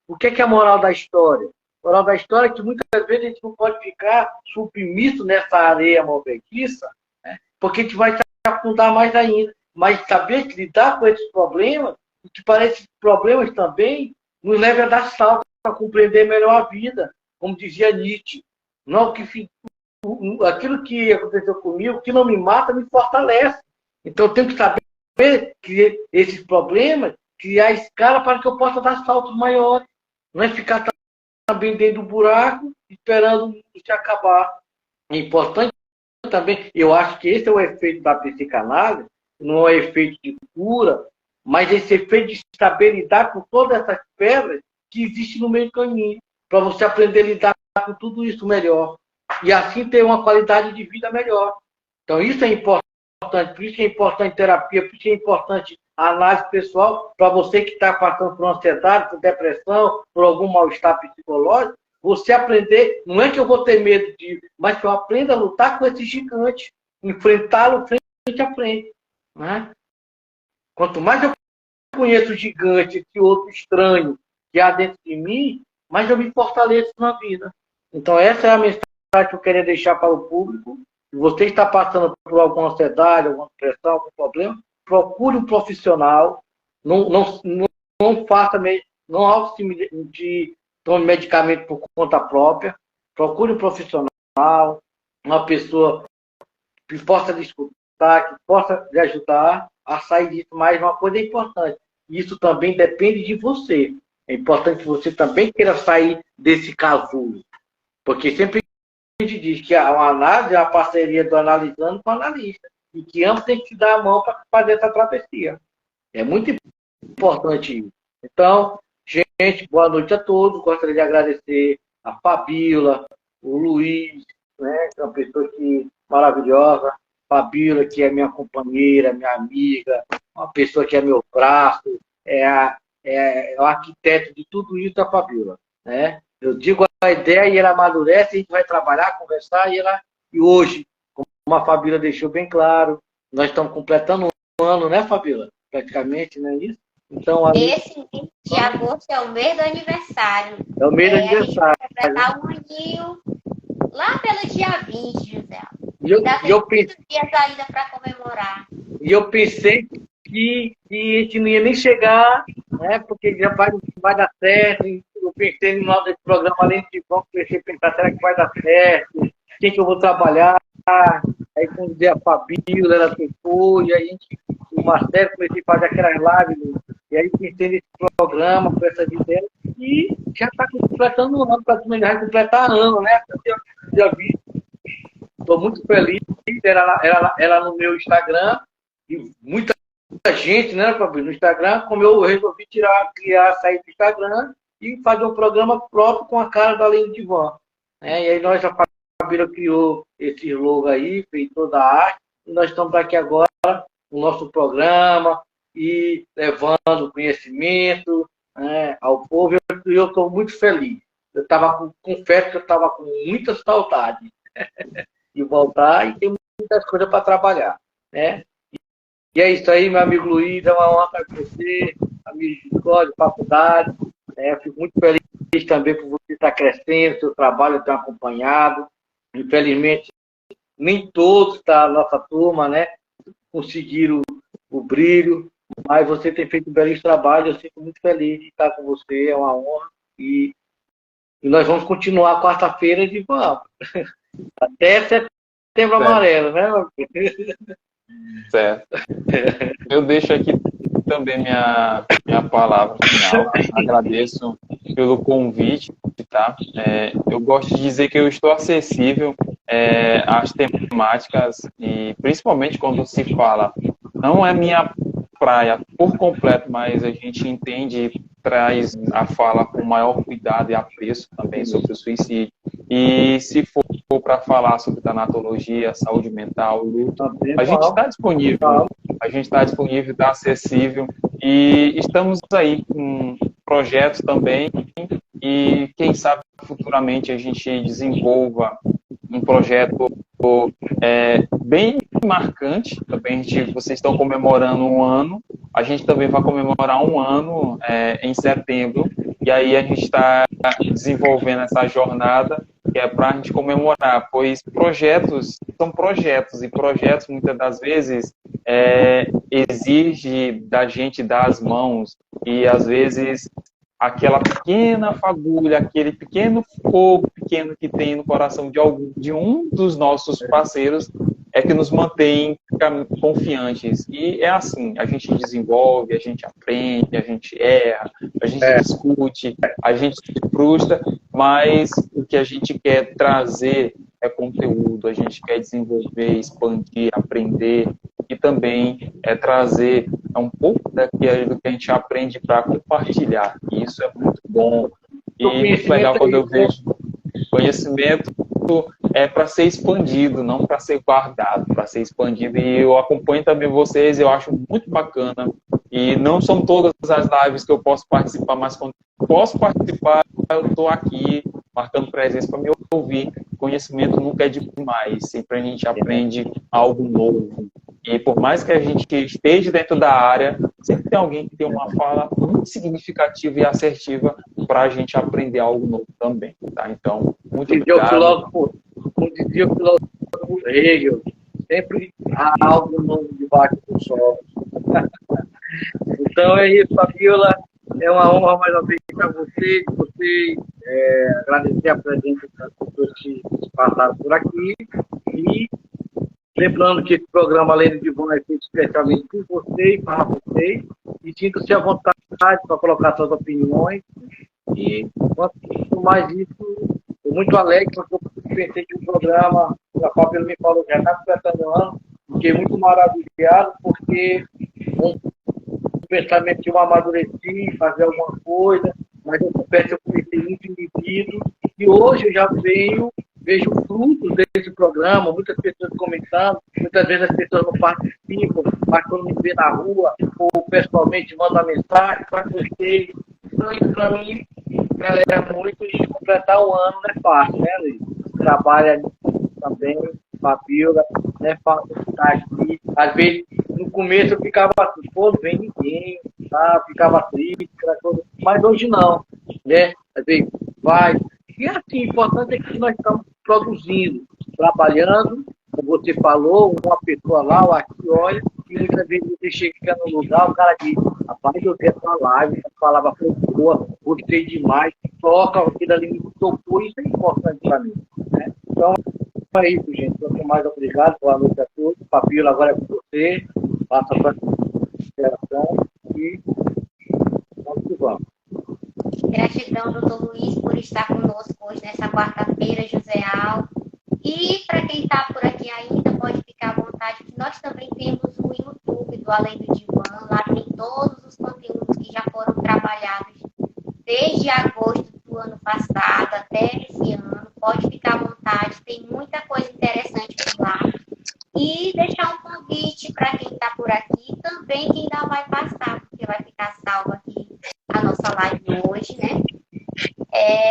O que é a moral da história? A moral da história é que muitas vezes a gente não pode ficar submisso nessa areia movediça, né? Porque a gente vai se afundar mais ainda. Mas saber que lidar com esses problemas, o que parece problemas também, nos leva a dar salto para compreender melhor a vida. Como dizia Nietzsche, não, aquilo que aconteceu comigo, que não me mata, me fortalece. Então eu tenho que saber que esses problemas, criar escala para que eu possa dar saltos maiores. Não é ficar também dentro do buraco, esperando o mundo se acabar. É importante também, eu acho que esse é o efeito da psicanálise, não é efeito de cura, mas esse efeito de saber lidar com todas essas pedras que existem no meio do caminho, para você aprender a lidar com tudo isso melhor. E assim ter uma qualidade de vida melhor. Então isso é importante, por isso é importante terapia, por isso é importante a análise pessoal, para você que está passando por ansiedade, por depressão, por algum mal-estar psicológico, você aprender, não é que eu vou ter medo de, mas que eu aprenda a lutar com esse gigante, enfrentá-lo frente a frente. Né? Quanto mais eu conheço o gigante, esse outro estranho que há dentro de mim, mais eu me fortaleço na vida. Então essa é a mensagem que eu queria deixar para o público. Se você está passando por alguma ansiedade, alguma depressão, algum problema, procure um profissional, não faça, não auto-se tome medicamento por conta própria, procure um profissional, uma pessoa que possa lhe escutar, que possa lhe ajudar a sair disso. Mas uma coisa é importante, isso também depende de você. É importante que você também queira sair desse casulo, porque sempre a gente diz que a análise é a parceria do analisando com o analista, e que ambos têm que se dar a mão para fazer essa travessia. É muito importante isso. Então, gente, boa noite a todos. Gostaria de agradecer a Fabíola, o Luiz, né, que é uma pessoa maravilhosa. Fabíola, que é minha companheira, minha amiga, uma pessoa que é meu braço, é o arquiteto de tudo isso, a Fabíola. Né? Eu digo a ideia e ela amadurece, a gente vai trabalhar, conversar, e hoje, como a Fabíola deixou bem claro, nós estamos completando um ano, né, Fabíola? Praticamente, não é isso? Então, esse mês de agosto é o mês do aniversário. É o mês do aniversário. A gente vai completar um aninho lá pelo dia 20, José. Eu pensei, dias ainda para comemorar. E eu pensei que a gente não ia nem chegar, né, porque já vai dar certo. Eu pensei no nome desse programa, além de bom, comecei a pensar, será que vai dar certo? Quem que eu vou trabalhar? Aí quando veio a Fabíola, ela topou, e aí o Marcelo, comecei a fazer aquelas lives, e aí pensei nesse programa, com essa ideia, e já está completando um ano, praticamente já vai completar ano, né? Já vi. Estou muito feliz, ela no meu Instagram, e muita gente, né, Fabíola, no Instagram, como eu resolvi sair do Instagram e fazer um programa próprio com a cara da Além do Divã. E aí a Fabíola criou esse logo aí, fez toda a arte, e nós estamos aqui agora no nosso programa e levando conhecimento, né, ao povo, e eu estou muito feliz. Confesso que eu estava com muita saudade de voltar e tem muitas coisas para trabalhar. Né? E é isso aí, meu amigo Luiz, é uma honra para você, amigo de escola, de faculdade. Fico muito feliz também por você estar crescendo, seu trabalho tem acompanhado. Infelizmente, nem todos da nossa turma, né, conseguiram o brilho, mas você tem feito um belíssimo trabalho, eu sinto muito feliz de estar com você, é uma honra. E nós vamos continuar quarta-feira de vamos. Até setembro amarelo, né, meu filho? Certo. Eu deixo aqui também minha palavra final. Agradeço pelo convite, tá? Eu gosto de dizer que eu estou acessível às temáticas e principalmente quando se fala, não é minha praia por completo, mas a gente entende e traz a fala com maior cuidado e apreço também sobre o suicídio. E se for para falar sobre tanatologia, saúde mental, luto, a gente está disponível, está acessível e estamos aí com projetos também e quem sabe futuramente a gente desenvolva um projeto bem marcante. Também vocês estão comemorando um ano, a gente também vai comemorar um ano em setembro, e aí a gente está desenvolvendo essa jornada que é para a gente comemorar, pois projetos são projetos, e projetos muitas das vezes exige da gente dar as mãos, e às vezes aquela pequena fagulha, aquele pequeno fogo pequeno que tem no coração de um dos nossos parceiros é que nos mantém confiantes. E é assim, a gente desenvolve, a gente aprende, a gente erra, a gente discute, a gente se frustra, mas o que a gente quer trazer é conteúdo, a gente quer desenvolver, expandir, aprender e também trazer um pouco daquilo que a gente aprende para compartilhar. E isso é muito bom. E muito legal quando eu vejo conhecimento para ser expandido, não para ser guardado, para ser expandido. E eu acompanho também vocês, eu acho muito bacana. E não são todas as lives que eu posso participar, mas quando posso participar, eu estou aqui marcando presença para me ouvir. Conhecimento nunca é demais, sempre a gente aprende algo novo. E por mais que a gente esteja dentro da área, sempre tem alguém que tem uma fala muito significativa e assertiva para a gente aprender algo novo também. Tá? Então, muito obrigado. Como dizia o filósofo Hegel, sempre há algo novo debaixo do sol. Então é isso, Fabíola. É uma honra mais uma vez para você Agradecer a presença das pessoas que passaram por aqui e lembrando que esse programa Além de Bom é feito especialmente por vocês, para vocês, e sinta-se à vontade para colocar suas opiniões. E, quanto mais isso, estou muito alegre porque eu pensei que o programa, a Fábio me falou que já está completando um ano, fiquei muito maravilhado porque um pensamento que eu amadureci, fazer alguma coisa, mas eu confesso que eu comecei muito indivíduo, e hoje eu já vejo frutos desse programa, muitas pessoas comentando, muitas vezes as pessoas não participam, mas quando me vê na rua, ou pessoalmente mandam mensagem, eu gostei. Então isso para mim, galera, muito, e completar um ano não é fácil, né, Luiz? Trabalha também, Fabiola, não é fácil estar aqui. Às vezes, no começo eu ficava assim, pô, não vem ninguém, tá? Ficava triste, aquela coisa. Mas hoje não, né? Às vezes vai. E assim, o importante é que nós estamos produzindo, trabalhando, como você falou, uma pessoa lá, ou aqui, olha, e muitas vezes você chega no lugar, o cara diz, rapaz, eu quero uma live, essa palavra foi boa, gostei demais, toca, aquilo ali me tocou, isso é importante para mim, né? Então, é isso, gente. Muito mais obrigado. Boa noite a todos. Fabiola, agora é com você. Passa para a interação e vamos que vamos. Gratidão, doutor Luiz, por estar conosco hoje nessa quarta-feira, José Aldo. E para quem está por aqui ainda, pode ficar à vontade, que nós também temos o YouTube do Além do Divã. Lá tem todos os conteúdos que já foram trabalhados desde agosto do ano passado até esse ano. Pode ficar à vontade, tem muita coisa interessante por lá. E deixar um convite para quem está por aqui, também quem não vai passar, porque vai ficar salvo aqui a nossa live hoje, né?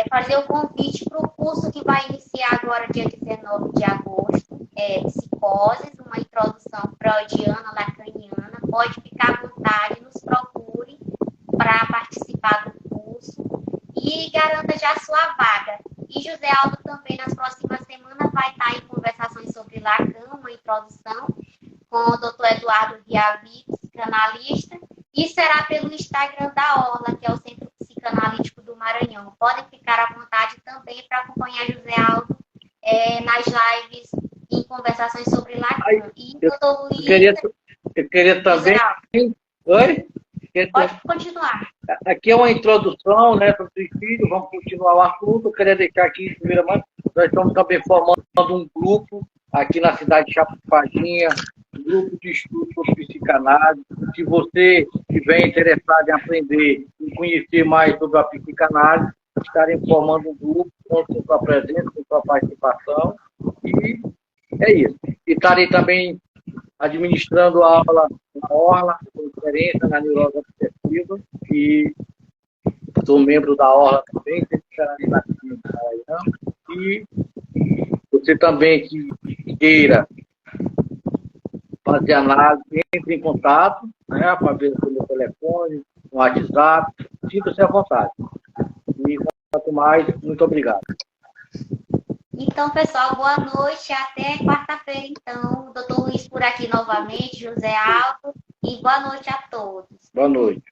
Fazer o convite para o curso que vai iniciar agora, dia 19 de agosto, Psicoses, uma introdução freudiana, lacaniana. Pode ficar à vontade, nos procure para participar do curso e garanta já a sua vaga. E José Aldo também, nas próximas semanas, vai estar em conversações sobre Lacan, uma introdução, com o Dr. Eduardo Viavi, psicanalista, e será pelo Instagram da Orla, que é o Centro Psicanalítico do Maranhão. Podem ficar à vontade também para acompanhar José Aldo nas lives em conversações sobre Lacan. E o Dr. Luiz... Eu queria também... Oi? Pode continuar. Aqui é uma introdução, né, para os filhos, vamos continuar o assunto. Eu queria deixar aqui, em primeira mão, nós estamos também formando um grupo aqui na cidade de Chapadinha, um grupo de estudo sobre psicanálise. Se você estiver interessado em aprender e conhecer mais sobre a psicanálise, estarem formando um grupo com sua presença, com sua participação. E é isso. E estarem também administrando a aula na Orla, conferência na neurose obsessiva, e sou membro da Orla também, sempre estará na Cidade do Maranhão. E você também que queira fazer análise, entre em contato, né, para ver pelo telefone, no WhatsApp, sinta-se à vontade. E quanto mais, muito obrigado. Então, pessoal, boa noite. Até quarta-feira, então. Doutor Luiz por aqui novamente, José Aldo. E boa noite a todos. Boa noite.